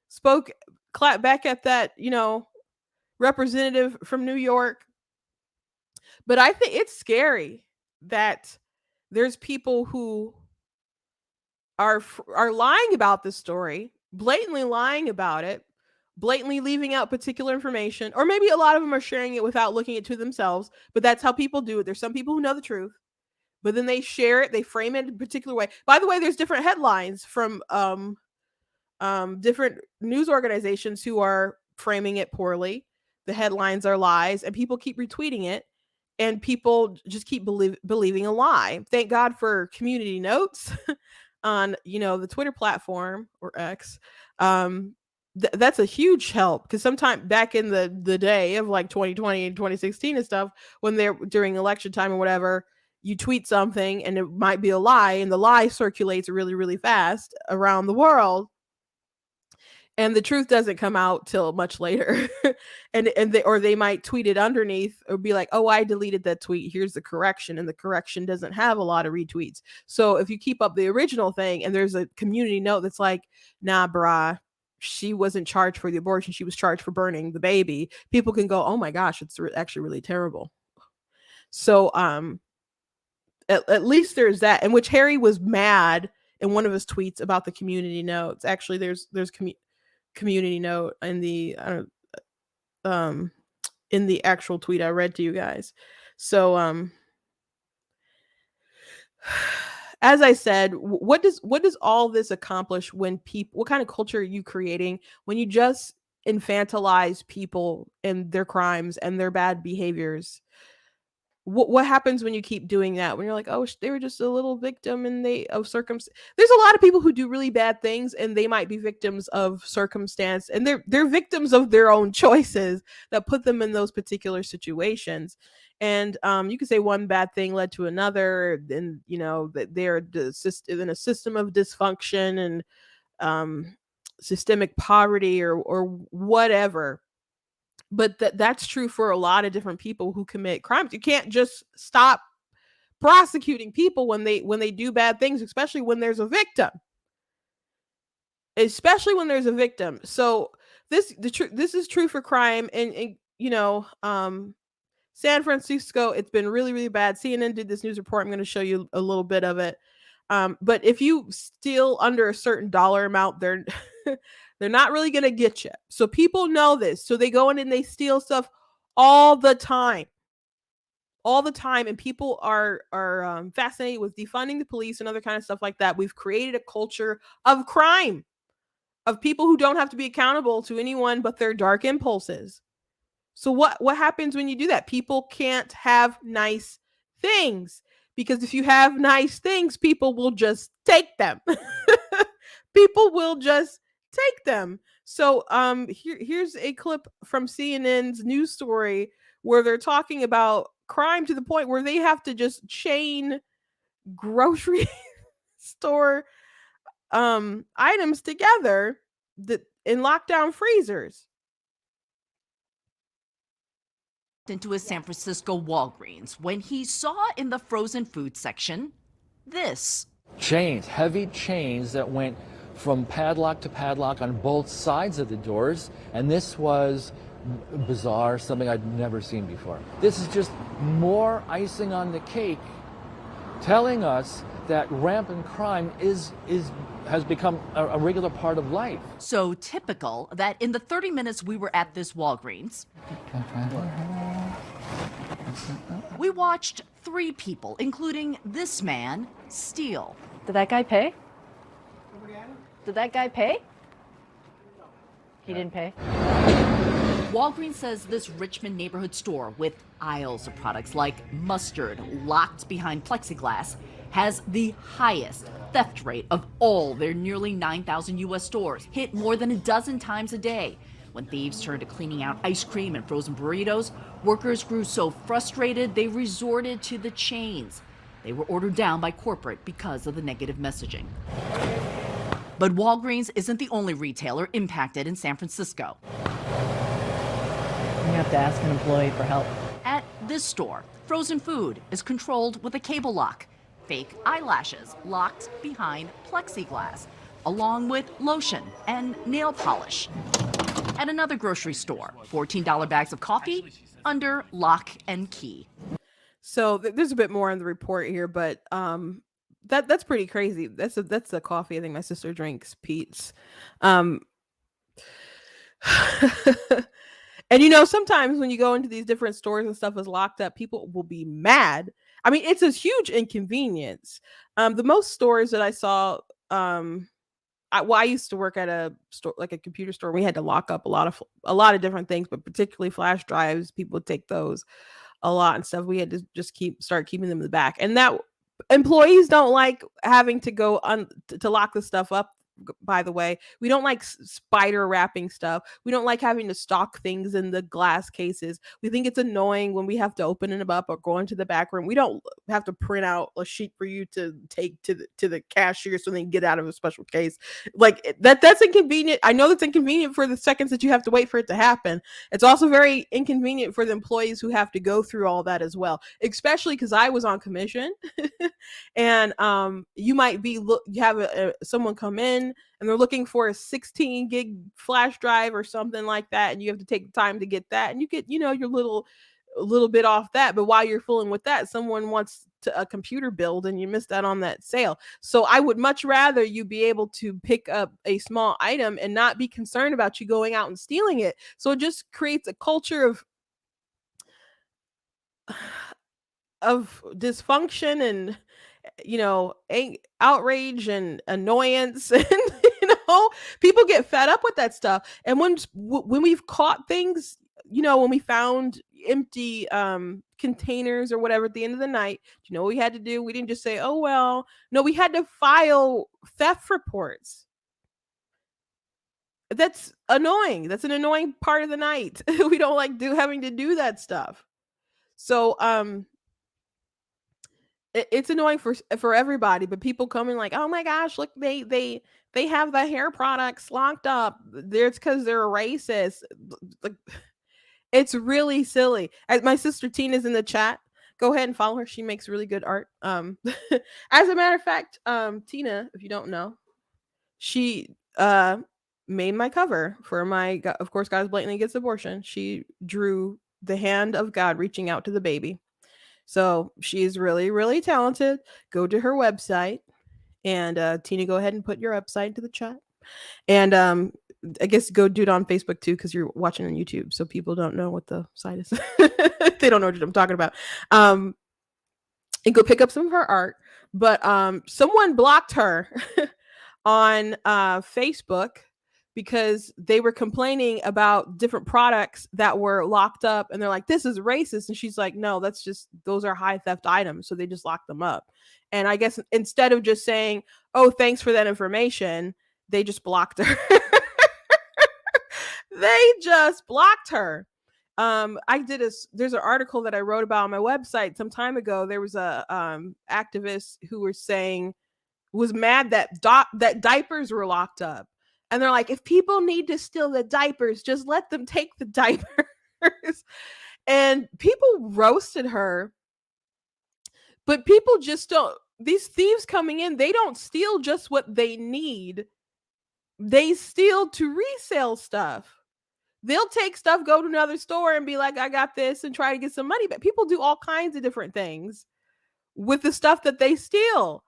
spoke, clap back at that, representative from New York. But I think it's scary that there's people who are lying about this story, blatantly lying about it, blatantly leaving out particular information, or maybe a lot of them are sharing it without looking it to themselves. But that's how people do it. There's some people who know the truth, but then they share it, they frame it in a particular way. By the way, there's different headlines from different news organizations who are framing it poorly. The headlines are lies, and people keep retweeting it, and people just keep believing a lie. Thank God for community notes on the Twitter platform, or X. That's a huge help, because sometime back in the day of like 2020 and 2016 and stuff, when they're during election time or whatever, you tweet something and it might be a lie, and the lie circulates really, really fast around the world. and the truth doesn't come out till much later. Or they might tweet it underneath or be like, oh, I deleted that tweet, here's the correction, and the correction doesn't have a lot of retweets. So if you keep up the original thing and there's a community note that's like, nah, brah, she wasn't charged for the abortion, she was charged for burning the baby, people can go, oh my gosh, it's actually really terrible. So at least there's that, in which Harry was mad in one of his tweets about the community notes. Actually, there's community note in the in the actual tweet I read to you guys. So as I said, what does all this accomplish when people, what kind of culture are you creating when you just infantilize people and their crimes and their bad behaviors? What happens when you keep doing that? When you're like, oh, they were just a little victim and they of circumstance. There's a lot of people who do really bad things and they might be victims of circumstance, and they're victims of their own choices that put them in those particular situations. And you could say one bad thing led to another, and you know that they're in a system of dysfunction and systemic poverty or whatever. But that's true for a lot of different people who commit crimes. You can't just stop prosecuting people when they do bad things, especially when there's a victim. So this is true for crime, and you know, San Francisco, it's been really, really bad. CNN did this news report. I'm going to show you a little bit of it. But if you steal under a certain dollar amount, they're they're not really going to get you. So people know this. So they go in and they steal stuff all the time. All the time. And people are fascinated with defunding the police and other kind of stuff like that. We've created a culture of crime, of people who don't have to be accountable to anyone but their dark impulses. So what happens when you do that? People can't have nice things, because if you have nice things, people will just take them. People will just take them. So here's a clip from CNN's news story where they're talking about crime to the point where they have to just chain grocery store items together in lockdown freezers. Into a San Francisco Walgreens when he saw in the frozen food section this. Chains, heavy chains that went from padlock to padlock on both sides of the doors, and this was bizarre, something I'd never seen before. This is just more icing on the cake, telling us that rampant crime has become a regular part of life. So typical that in the 30 minutes we were at this Walgreens, we watched 3 people, including this man, steal. Did that guy pay? Did that guy pay? He didn't pay. Walgreens says this Richmond neighborhood store with aisles of products like mustard locked behind plexiglass has the highest theft rate of all their nearly 9,000 U.S. stores, hit more than a dozen times a day. When thieves turned to cleaning out ice cream and frozen burritos, workers grew so frustrated they resorted to the chains. They were ordered down by corporate because of the negative messaging. But Walgreens isn't the only retailer impacted in San Francisco. You have to ask an employee for help. At this store, frozen food is controlled with a cable lock. Fake eyelashes locked behind plexiglass, along with lotion and nail polish. At another grocery store, $14 bags of coffee under lock and key. So there's a bit more in the report here, but that's pretty crazy. That's the coffee I think my sister drinks, Pete's. And you know, sometimes when you go into these different stores and stuff is locked up, people will be mad. I mean, it's a huge inconvenience. The most stores that I saw, I used to work at a store, like a computer store. We had to lock up a lot of different things, but particularly flash drives. People would take those a lot and stuff. We had to just start keeping them in the back, and that employees don't like having to go to lock the stuff up by the way. We don't like spider wrapping stuff. We don't like having to stock things in the glass cases. We think it's annoying when we have to open them up or go into the back room. We don't have to print out a sheet for you to take to the cashier so they can get out of a special case. Like that's inconvenient. I know that's inconvenient for the seconds that you have to wait for it to happen. It's also very inconvenient for the employees who have to go through all that as well, especially because I was on commission. And you might be you have someone come in and they're looking for a 16 gig flash drive or something like that, and you have to take the time to get that, and you get your little bit off that. But while you're fooling with that, someone wants a computer build and you missed out on that sale. So I would much rather you be able to pick up a small item and not be concerned about you going out and stealing it. So it just creates a culture of dysfunction and outrage and annoyance. And people get fed up with that stuff. And when we've caught things, when we found empty containers or whatever at the end of the night, do you know what we had to do? We didn't just say, oh well. No, we had to file theft reports. That's annoying. That's an annoying part of the night. We don't like having to do that stuff. So it's annoying for everybody, but people coming like, oh my gosh, look, they have the hair products locked up. It's because they're racist. Like, it's really silly. My sister Tina's in the chat. Go ahead and follow her. She makes really good art. As a matter of fact, Tina, if you don't know, she made my cover for my Of Course God Blatantly Against Abortion. She drew the hand of God reaching out to the baby. So she's really, really talented. Go to her website. And Tina, go ahead and put your website into the chat. And I guess go do it on Facebook too, because you're watching on YouTube. So people don't know what the site is. They don't know what I'm talking about. And go pick up some of her art. But someone blocked her on Facebook because they were complaining about different products that were locked up, and they're like, this is racist. And she's like, no, those are high theft items. So they just locked them up. And I guess instead of just saying, oh, thanks for that information, they just blocked her. They just blocked her. There's an article that I wrote about on my website some time ago. There was a activist who was mad that diapers were locked up. And they're like, if people need to steal the diapers, just let them take the diapers. And people roasted her. But people just don't, these thieves coming in, they don't steal just what they need. They steal to resell stuff. They'll take stuff, go to another store and be like, I got this, and try to get some money. But people do all kinds of different things with the stuff that they steal.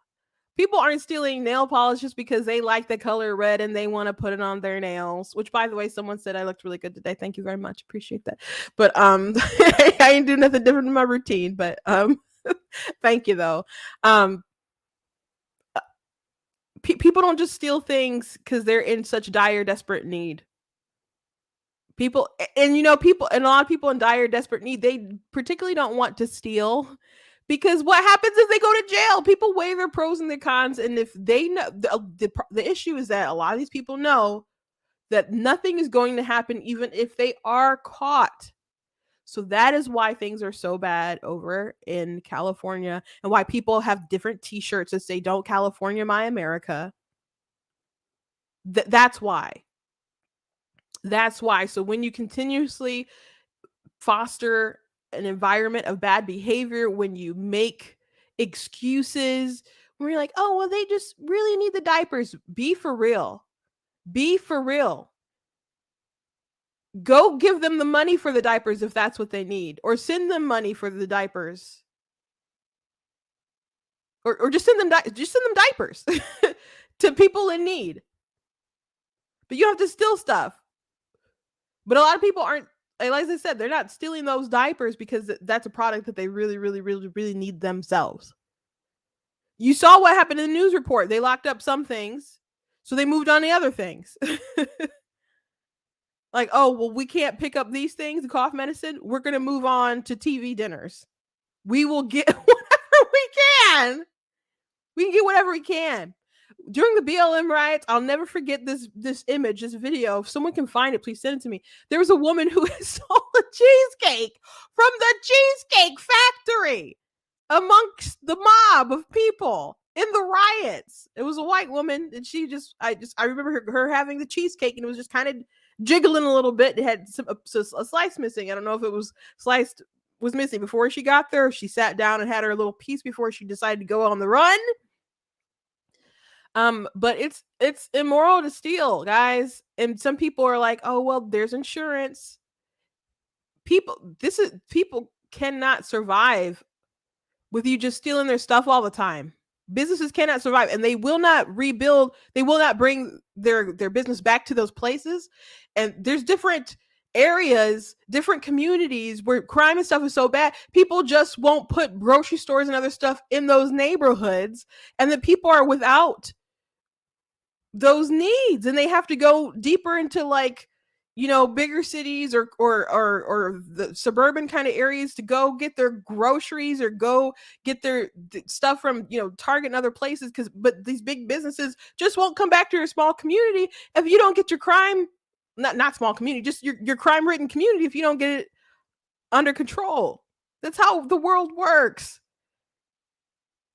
People aren't stealing nail polish just because they like the color red and they want to put it on their nails, which, by the way, someone said I looked really good today. Thank you very much. Appreciate that. But I ain't do nothing different in my routine, but thank you though. People don't just steal things because they're in such dire, desperate need. People, and a lot of people in dire, desperate need, they particularly don't want to steal. Because what happens is they go to jail. People weigh their pros and their cons. And if they know, the issue is that a lot of these people know that nothing is going to happen even if they are caught. So that is why things are so bad over in California, and why people have different t-shirts that say, don't California my America. That's why. That's why. So when you continuously foster an environment of bad behavior, when you make excuses, when you're like, oh, well, they just really need the diapers. Be for real. Be for real. Go give them the money for the diapers if that's what they need, or send them money for the diapers, or just send them diapers to people in need. But you don't have to steal stuff. But a lot of people aren't, like I said, they're not stealing those diapers because that's a product that they really, really, really, really need themselves. You saw what happened in the news report. They locked up some things, so they moved on to other things. Like, oh, well, we can't pick up these things, the cough medicine. We're going to move on to TV dinners. We will get whatever we can. We can get whatever we can. during the BLM riots, I'll never forget this image, this video. If someone can find it, please send it to me. There was a woman who stole a cheesecake from the Cheesecake Factory amongst the mob of people in the riots. It was a white woman, and I remember her having the cheesecake, and it was just kind of jiggling a little bit. It had a slice missing. I don't know if it was missing before she got there. She sat down and had her little piece before she decided to go on the run. But it's immoral to steal, guys. And some people are like, oh well, there's insurance. People cannot survive with you just stealing their stuff all the time. Businesses cannot survive, and they will not rebuild. They will not bring their business back to those places. And there's different areas, different communities where crime and stuff is so bad, people just won't put grocery stores and other stuff in those neighborhoods, and the people are without those needs, and they have to go deeper into, like, bigger cities or the suburban kind of areas to go get their groceries or go get their stuff from Target and other places, but these big businesses just won't come back to your small community if you don't get your crime, not small community, just your crime ridden community, if you don't get it under control. That's how the world works.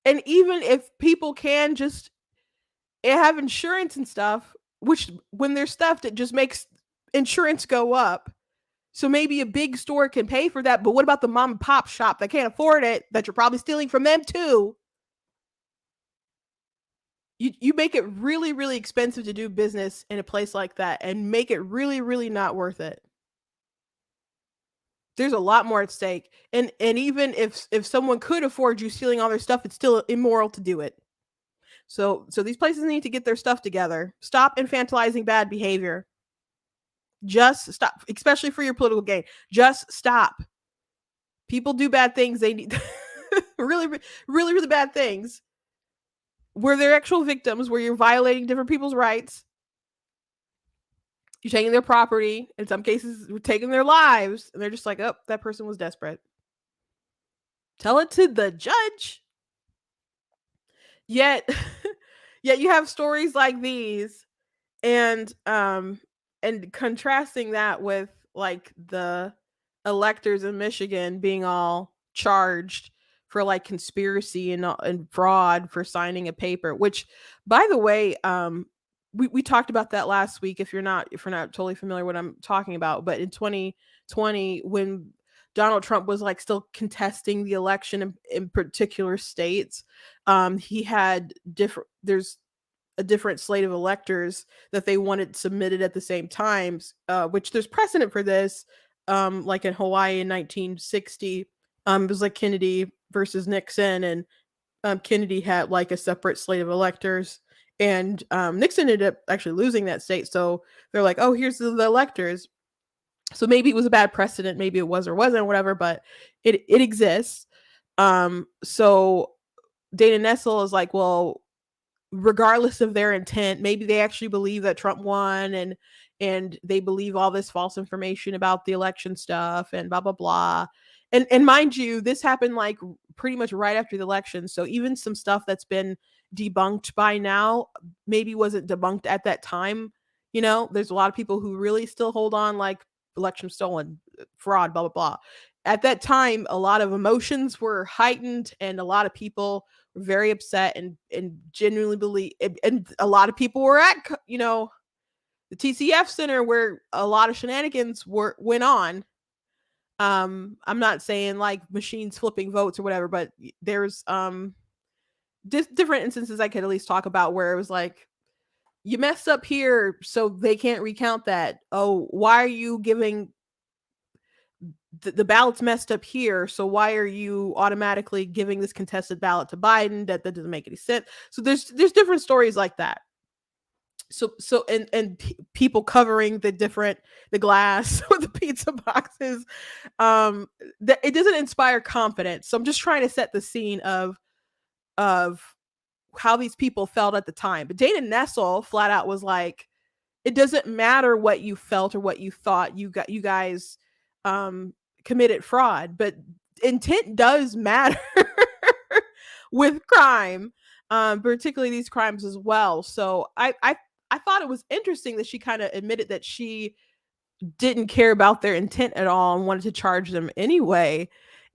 And even if people can just have insurance and stuff, which when there's theft, it just makes insurance go up. So maybe a big store can pay for that, but what about the mom and pop shop that can't afford it, that you're probably stealing from them too? You make it really, really expensive to do business in a place like that, and make it really, really not worth it. There's a lot more at stake. And even if someone could afford you stealing all their stuff, it's still immoral to do it. So these places need to get their stuff together. Stop infantilizing bad behavior. Just stop, especially for your political gain. Just stop. People do bad things. They need really, really, really bad things where they're actual victims, where you're violating different people's rights. You're taking their property. In some cases, you're taking their lives. And they're just like, oh, that person was desperate. Tell it to the judge. Yet you have stories like these, and contrasting that with, like, the electors in Michigan being all charged for, like, conspiracy and fraud for signing a paper, which, by the way, we talked about that last week, if you're not totally familiar with what I'm talking about. But in 2020, when Donald Trump was, like, still contesting the election in particular states, he had there's a different slate of electors that they wanted submitted at the same times, which there's precedent for this, like in Hawaii in 1960. It was like Kennedy versus Nixon, and Kennedy had, like, a separate slate of electors, and Nixon ended up actually losing that state. So they're like, oh, here's the electors. So maybe it was a bad precedent, maybe it was or wasn't, whatever, but it exists. So Dana Nessel is like, well, regardless of their intent, maybe they actually believe that Trump won, and they believe all this false information about the election stuff and blah blah blah. And mind you, this happened, like, pretty much right after the election. So even some stuff that's been debunked by now maybe wasn't debunked at that time. There's a lot of people who really still hold on, like, election stolen, fraud, blah blah blah. At that time, a lot of emotions were heightened, and a lot of people were very upset and genuinely believe, and a lot of people were at the TCF Center where a lot of shenanigans went on. I'm not saying, like, machines flipping votes or whatever, but there's different instances I could at least talk about where it was like, you messed up here, so they can't recount that. Oh, why are you giving the ballots messed up here, so why are you automatically giving this contested ballot to Biden? That doesn't make any sense. So there's different stories like that. So people covering the glass with the pizza boxes, that it doesn't inspire confidence. So I'm just trying to set the scene of how these people felt at the time. But Dana Nessel flat out was like, it doesn't matter what you felt or what you thought. You guys committed fraud, but intent does matter with crime. particularly these crimes as well. So I thought it was interesting that she kind of admitted that she didn't care about their intent at all and wanted to charge them anyway.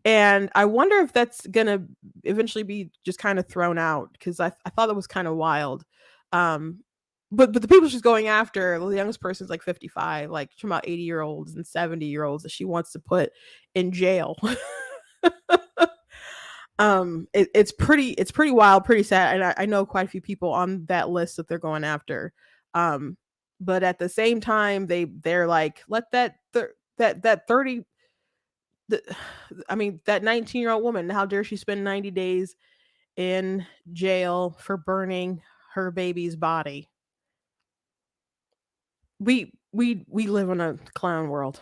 And I wonder if that's gonna eventually be just kind of thrown out, because I thought it was kind of wild. Um, but the people she's going after, the youngest person's like 55, like she's about 80-year-olds and 70-year-olds that she wants to put in jail. It's pretty wild, pretty sad, and I know quite a few people on that list that they're going after. Um, but at the same time, they're like, let that 30 the, I mean, that 19-year-old woman, how dare she spend 90 days in jail for burning her baby's body? We live in a clown world.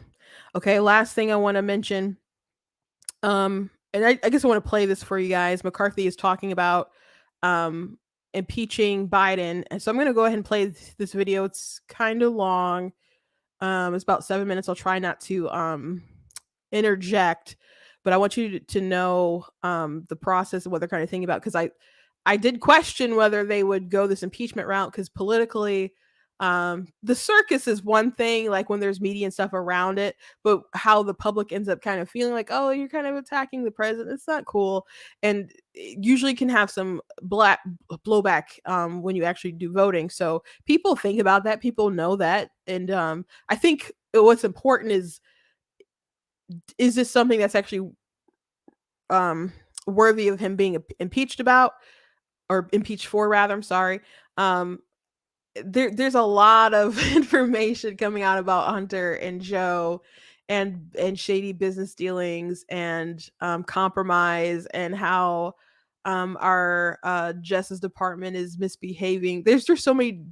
Okay, last thing I want to mention, and I guess I want to play this for you guys. McCarthy is talking about impeaching Biden, and so I'm going to go ahead and play this video. It's kind of long. It's about 7 minutes. I'll try not to interject, but I want you to know the process and what they're kind of thinking about, because I did question whether they would go this impeachment route, because politically, the circus is one thing, like when there's media and stuff around it, but how the public ends up kind of feeling like, oh, you're kind of attacking the president, it's not cool, and it usually can have some black blowback when you actually do voting. So people think about that, people know that, and I think what's important is this something that's actually worthy of him being impeached about, or impeached for, rather, I'm sorry. There's a lot of information coming out about Hunter and Joe, and shady business dealings, and compromise, and how our Justice Department is misbehaving. There's so many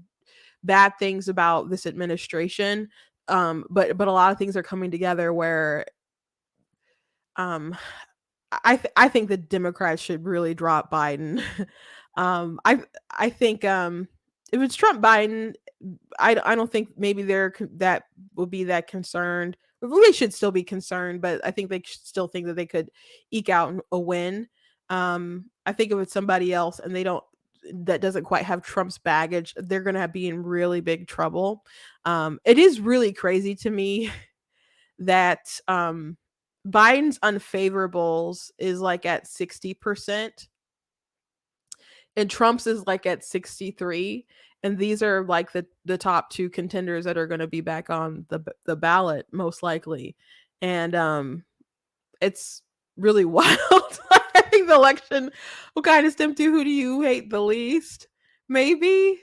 bad things about this administration, but a lot of things are coming together where um I think the Democrats should really drop Biden. I think if it's Trump Biden, I don't think maybe that will be that concerned. They should still be concerned, but I think they still think that they could eke out a win. I think if it's somebody else and that doesn't quite have Trump's baggage, they're gonna be in really big trouble. It is really crazy to me that Biden's unfavorables is like at 60%, and Trump's is like at 63, and these are like the top two contenders that are going to be back on the ballot most likely. And it's really wild. I think the election will kind of stem to, who do you hate the least, maybe.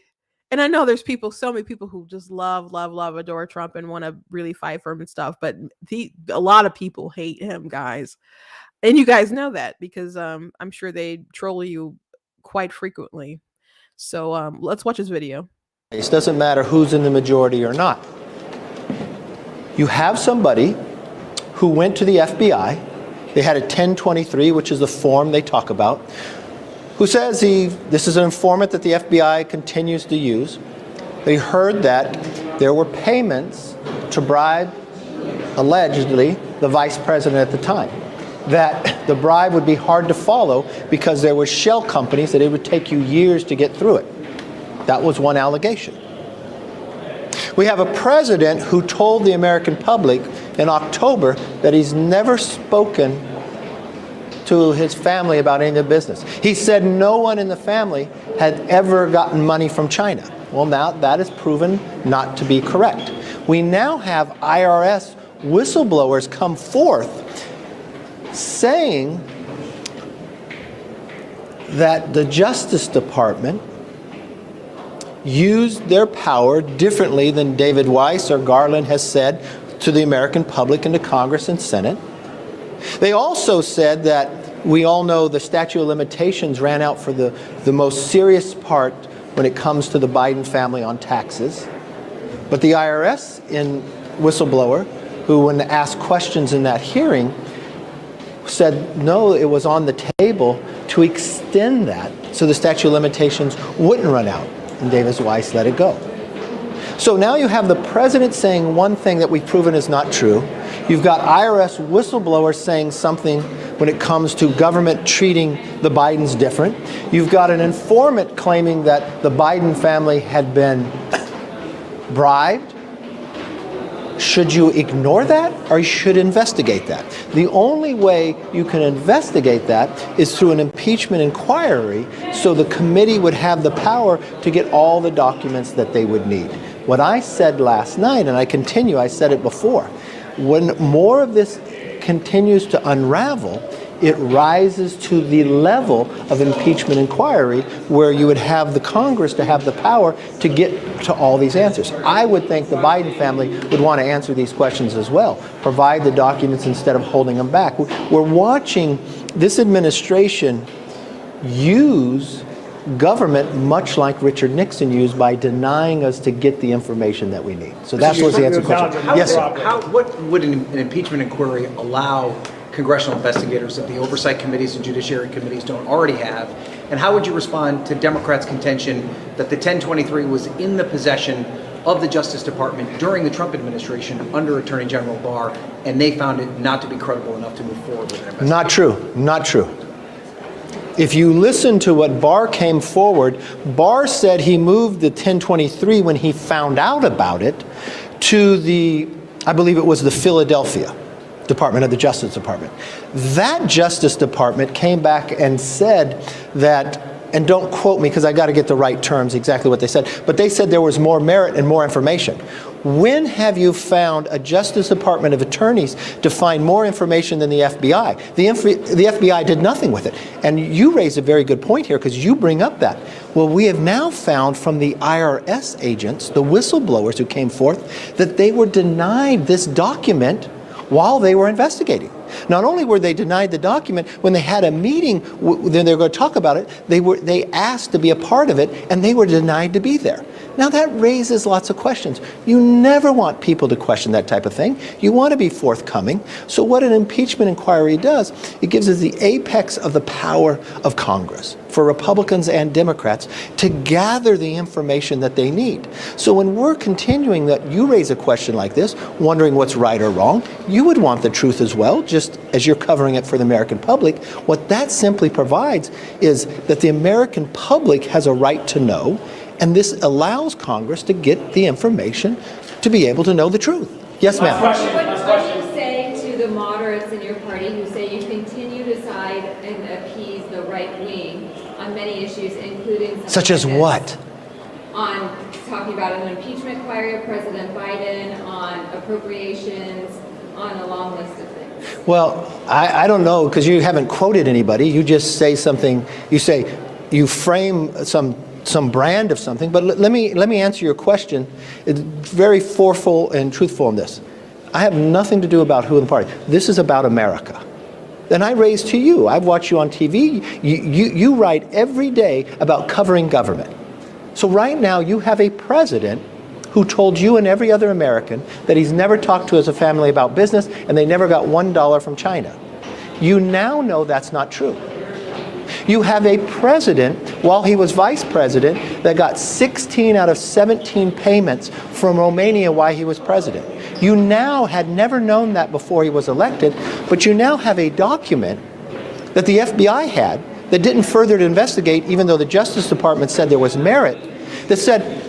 And I know there's so many people who just love, adore Trump and want to really fight for him and stuff, but a lot of people hate him, guys. And you guys know that, because I'm sure they troll you quite frequently. So let's watch this video. It doesn't matter who's in the majority or not. You have somebody who went to the FBI. They had a 1023, which is the form they talk about, who says this is an informant that the FBI continues to use. They heard that there were payments to bribe, allegedly, the vice president at the time. That the bribe would be hard to follow because there were shell companies that it would take you years to get through it. That was one allegation. We have a president who told the American public in October that he's never spoken to his family about any of the business. He said no one in the family had ever gotten money from China. Well, now that is proven not to be correct. We now have IRS whistleblowers come forth saying that the Justice Department used their power differently than David Weiss or Garland has said to the American public and to Congress and Senate. They also said that we all know the statute of limitations ran out for the most serious part when it comes to the Biden family on taxes. But the IRS whistleblower, who when asked questions in that hearing, said no, it was on the table to extend that so the statute of limitations wouldn't run out. And Davis Weiss let it go. So now you have the president saying one thing that we've proven is not true. You've got IRS whistleblowers saying something when it comes to government treating the Bidens different. You've got an informant claiming that the Biden family had been bribed. Should you ignore that, or you should investigate that? The only way you can investigate that is through an impeachment inquiry, so the committee would have the power to get all the documents that they would need. What I said last night, and I continue, I said it before, when more of this continues to unravel, it rises to the level of impeachment inquiry where you would have the Congress to have the power to get to all these answers. I would think the Biden family would want to answer these questions as well, provide the documents instead of holding them back. We're watching this administration use government much like Richard Nixon used by denying us to get the information that we need. So that was the answer to the question. Yes, sir. What would an impeachment inquiry allow congressional investigators that the oversight committees and judiciary committees don't already have? And how would you respond to Democrats' contention that the 1023 was in the possession of the Justice Department during the Trump administration under Attorney General Barr, and they found it not to be credible enough to move forward with an investigation? Not true. Not true. If you listen to what Barr came forward, Barr said he moved the 1023 when he found out about it to the, I believe it was the Philadelphia Department of the Justice Department. That Justice Department came back and said that, and don't quote me because I got to get the right terms, exactly what they said, but they said there was more merit and more information. When have you found a Justice Department of attorneys to find more information than the FBI? The FBI did nothing with it. And you raise a very good point here because you bring up that. Well, we have now found from the IRS agents, the whistleblowers who came forth, that they were denied this document while they were investigating. Not only were they denied the document, when they had a meeting, then they were going to talk about it, they asked to be a part of it, and they were denied to be there. Now that raises lots of questions. You never want people to question that type of thing. You want to be forthcoming. So what an impeachment inquiry does, it gives us the apex of the power of Congress for Republicans and Democrats to gather the information that they need. So when we're continuing that, you raise a question like this, wondering what's right or wrong, you would want the truth as well, just as you're covering it for the American public. What that simply provides is that the American public has a right to know, and this allows Congress to get the information to be able to know the truth. Yes, ma'am. What do you say to the moderates in your party who say you continue to side and appease the right wing on many issues, including Such as what? On talking about an impeachment inquiry of President Biden, on appropriations, on a long list of things? Well, I don't know, because you haven't quoted anybody. You just say something, you frame some brand of something, but let me answer your question. It's very forceful and truthful in this. I have nothing to do about who in the party. This is about America. And I raise to you, I've watched you on TV, you write every day about covering government. So right now you have a president who told you and every other American that he's never talked to his family about business and they never got $1 from China. You now know that's not true. You have a president, while he was vice president, that got 16 out of 17 payments from Romania while he was president. You now had never known that before he was elected, but you now have a document that the FBI had that didn't further to investigate, even though the Justice Department said there was merit, that said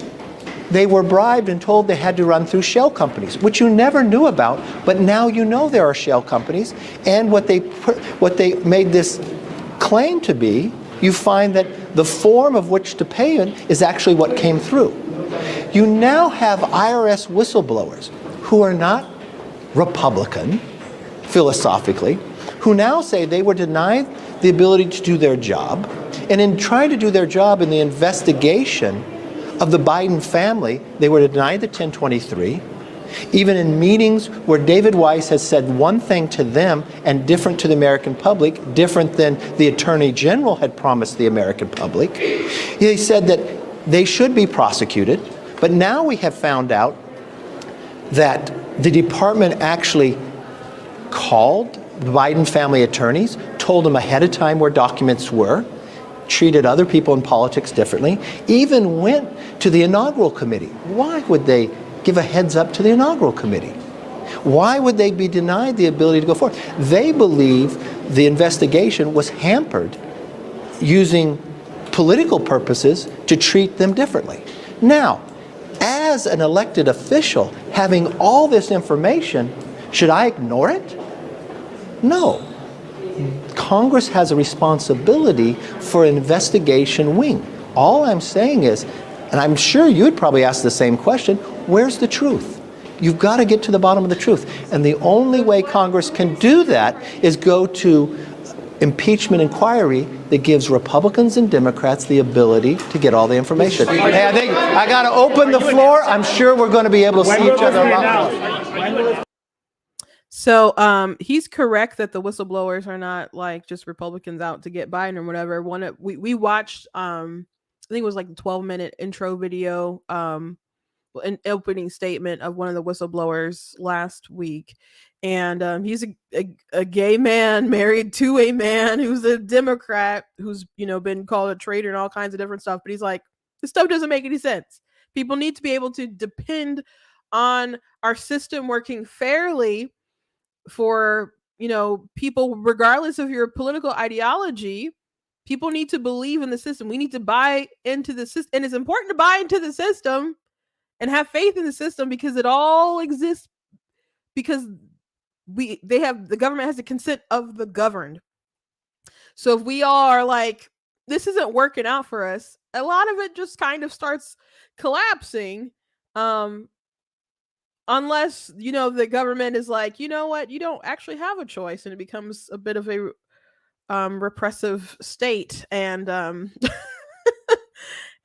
they were bribed and told they had to run through shell companies, which you never knew about, but now you know there are shell companies, and what they made this claim to be, you find that the form of which to pay in is actually what came through. You now have IRS whistleblowers who are not Republican, philosophically, who now say they were denied the ability to do their job, and in trying to do their job in the investigation of the Biden family, they were denied the 1023. Even in meetings where David Weiss has said one thing to them and different to the American public, different than the Attorney General had promised the American public, he said that they should be prosecuted. But now we have found out that the department actually called the Biden family attorneys, told them ahead of time where documents were, treated other people in politics differently, even went to the inaugural committee. Why would they give a heads up to the inaugural committee? Why would they be denied the ability to go forward? They believe the investigation was hampered using political purposes to treat them differently. Now, as an elected official, having all this information, should I ignore it? No. Congress has a responsibility for an investigation wing. All I'm saying is, and I'm sure you'd probably ask the same question, where's the truth? You've got to get to the bottom of the truth. And the only way Congress can do that is go to impeachment inquiry that gives Republicans and Democrats the ability to get all the information. Hey, I think I got to open the floor. I'm sure we're going to be able to see each other a lot more. So he's correct that the whistleblowers are not like just Republicans out to get Biden or whatever. We watched I think it was like the 12-minute intro video, an opening statement of one of the whistleblowers last week. And he's a gay man married to a man who's a Democrat who's, been called a traitor and all kinds of different stuff. But he's like, this stuff doesn't make any sense. People need to be able to depend on our system working fairly for, people, regardless of your political ideology. People need to believe in the system. We need to buy into the system. And it's important to buy into the system and have faith in the system because it all exists because the government has the consent of the governed. So if we all are like, this isn't working out for us, a lot of it just kind of starts collapsing. Unless, the government is like, you know what, you don't actually have a choice, and it becomes a bit of a repressive state, and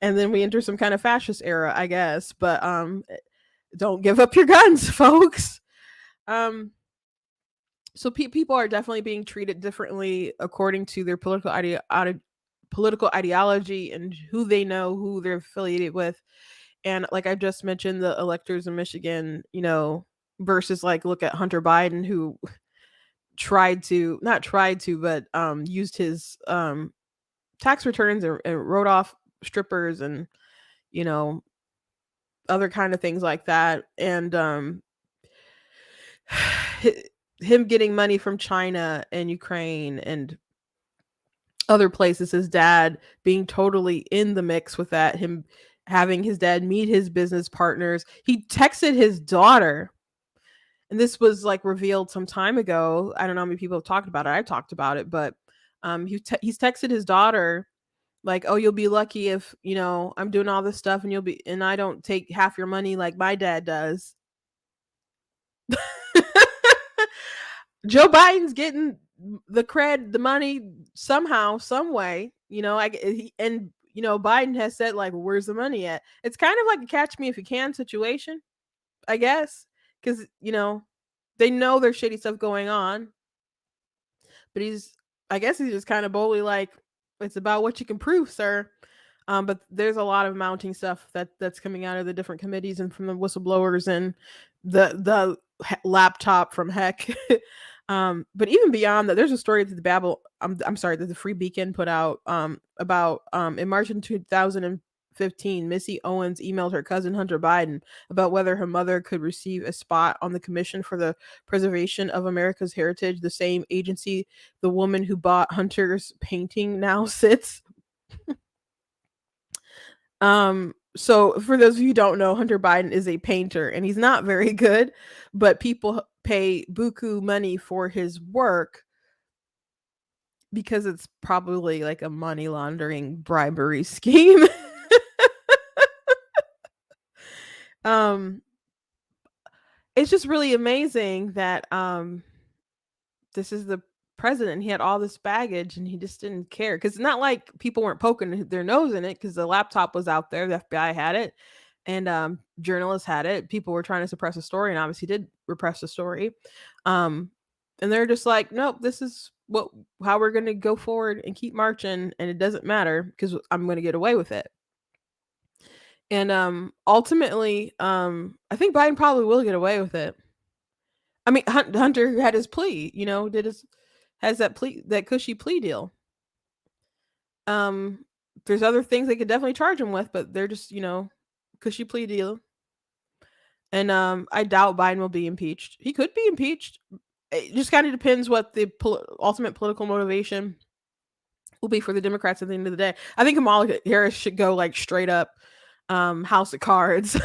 and then we enter some kind of fascist era, I guess. But don't give up your guns, folks. So people are definitely being treated differently according to their political ideology and who they know, who they're affiliated with. And like I just mentioned, the electors in Michigan, versus like look at Hunter Biden, who used his tax returns and wrote off strippers and other kind of things like that. And him getting money from China and Ukraine and other places, his dad being totally in the mix with that, him having his dad meet his business partners. He texted his daughter, and this was like revealed some time ago. I don't know how many people have talked about it. I've talked about it, but he's texted his daughter like, oh, you'll be lucky if, I'm doing all this stuff and I don't take half your money like my dad does. Joe Biden's getting the cred, the money somehow, some way, Biden has said like, well, where's the money at? It's kind of like a catch me if you can situation, I guess, because, they know there's shitty stuff going on, but I guess he's just kind of boldly like, it's about what you can prove, sir. But there's a lot of mounting stuff that's coming out of the different committees and from the whistleblowers and the laptop from Heck. But even beyond that, there's a story that that the Free Beacon put out about in March in 2015, Missy Owens emailed her cousin Hunter Biden about whether her mother could receive a spot on the Commission for the Preservation of America's Heritage, the same agency the woman who bought Hunter's painting now sits. So for those of you who don't know, Hunter Biden is a painter and he's not very good, but people pay buku money for his work because it's probably like a money laundering bribery scheme. It's just really amazing that this is the president. He had all this baggage and he just didn't care, because it's not like people weren't poking their nose in it, because the laptop was out there, the FBI had it, and journalists had it. People were trying to suppress a story and obviously did repress the story, and they're just like, nope, this is how we're going to go forward and keep marching, and it doesn't matter because I'm going to get away with it. And ultimately, I think Biden probably will get away with it. I mean, Hunter had his plea, has that cushy plea deal. There's other things they could definitely charge him with, but they're just, cushy plea deal. And I doubt Biden will be impeached. He could be impeached. It just kind of depends what the ultimate political motivation will be for the Democrats at the end of the day. I think Kamala Harris should go like straight up House of Cards.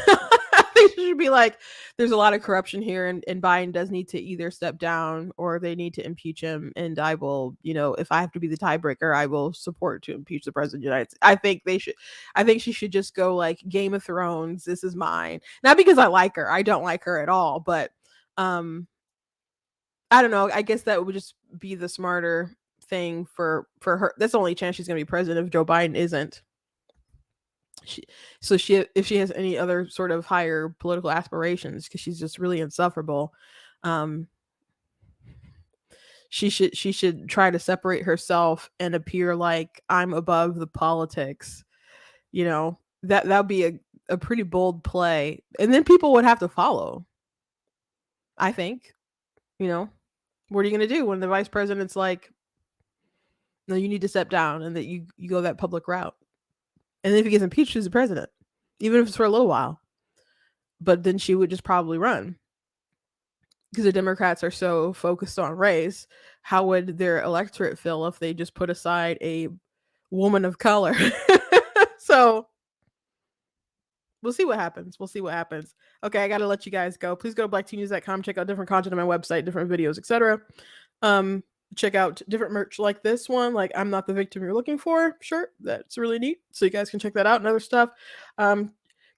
I think she should be like, there's a lot of corruption here, and Biden does need to either step down or they need to impeach him. And I will, if I have to be the tiebreaker, I will support to impeach the president of the United States. I think they should. I think she should just go like Game of Thrones. This is mine. Not because I like her. I don't like her at all. But I don't know. I guess that would just be the smarter thing for her. That's the only chance she's going to be president if Joe Biden isn't. If she has any other sort of higher political aspirations, because she's just really insufferable, she should try to separate herself and appear like I'm above the politics. That would be a pretty bold play, and then people would have to follow. I think, what are you going to do when the vice president's like, no, you need to step down, and that you go that public route? And then if he gets impeached, who's the president? Even if it's for a little while. But then she would just probably run. Because the Democrats are so focused on race. How would their electorate feel if they just put aside a woman of color? So we'll see what happens. Okay, I got to let you guys go. Please go to blacktnews.com. Check out different content on my website, different videos, etc. Check out different merch like this one, like I'm Not the Victim You're Looking For shirt. That's really neat. So you guys can check that out and other stuff. Go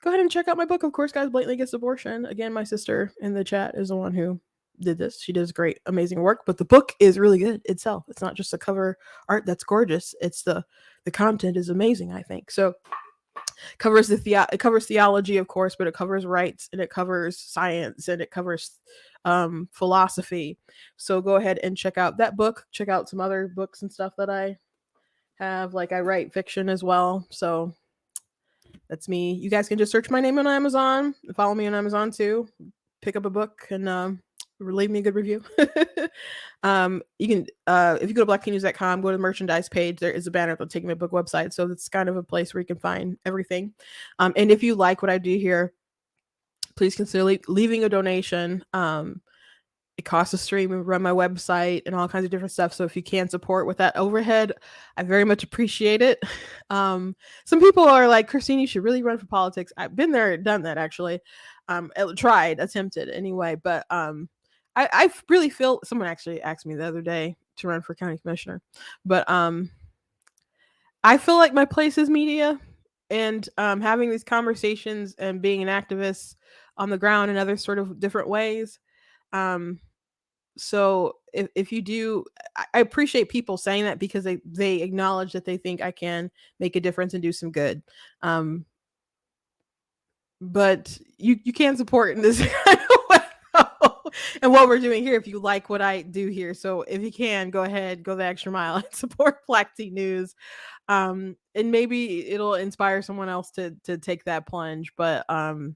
ahead and check out my book, of course, Guys Blatantly Gets Abortion. Again, my sister in the chat is the one who did this. She does great, amazing work, but the book is really good itself. It's not just a cover art that's gorgeous. It's the content is amazing, I think. So it covers theology, of course, but it covers rights, and it covers science, and it covers philosophy. So go ahead and check out that book. Check out some other books and stuff that I have. Like I write fiction as well. So that's me. You guys can just search my name on Amazon. Follow me on Amazon too. Pick up a book and leave me a good review. You can if you go to blacktnews.com, go to the merchandise page. There is a banner that'll take me to my book website. So it's kind of a place where you can find everything. And if you like what I do here, please consider leaving a donation. It costs a stream and run my website and all kinds of different stuff. So if you can support with that overhead, I very much appreciate it. Some people are like, Christine, you should really run for politics. I've been there, done that actually. Attempted anyway. But I really feel, someone actually asked me the other day to run for county commissioner. But I feel like my place is media, and having these conversations and being an activist on the ground in other sort of different ways. So if you do, I appreciate people saying that, because they acknowledge that they think I can make a difference and do some good. But you can support in this kind of way. And what we're doing here, if you like what I do here. So if you can, go ahead, go the extra mile and support Black Tea News. And maybe it'll inspire someone else to take that plunge. But I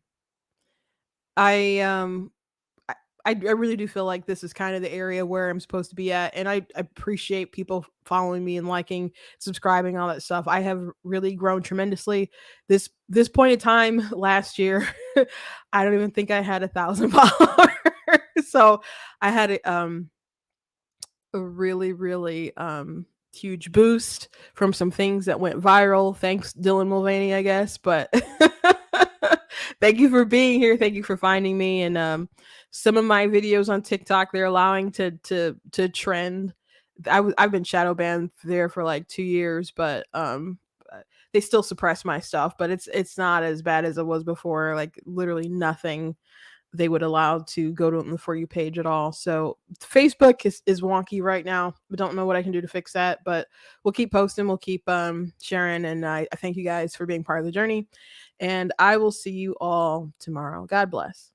really do feel like this is kind of the area where I'm supposed to be at. And I appreciate people following me and liking, subscribing, all that stuff. I have really grown tremendously. This point in time last year, I don't even think I had 1,000 followers. So I had a really, really huge boost from some things that went viral. Thanks, Dylan Mulvaney, I guess. But thank you for being here. Thank you for finding me. And some of my videos on TikTok, they're allowing to trend. I've been shadow banned there for like 2 years, but they still suppress my stuff. But it's not as bad as it was before. Like literally nothing they would allow to go to the For You page at all. So Facebook is wonky right now. I don't know what I can do to fix that, but we'll keep posting. We'll keep sharing. And I thank you guys for being part of the journey. And I will see you all tomorrow. God bless.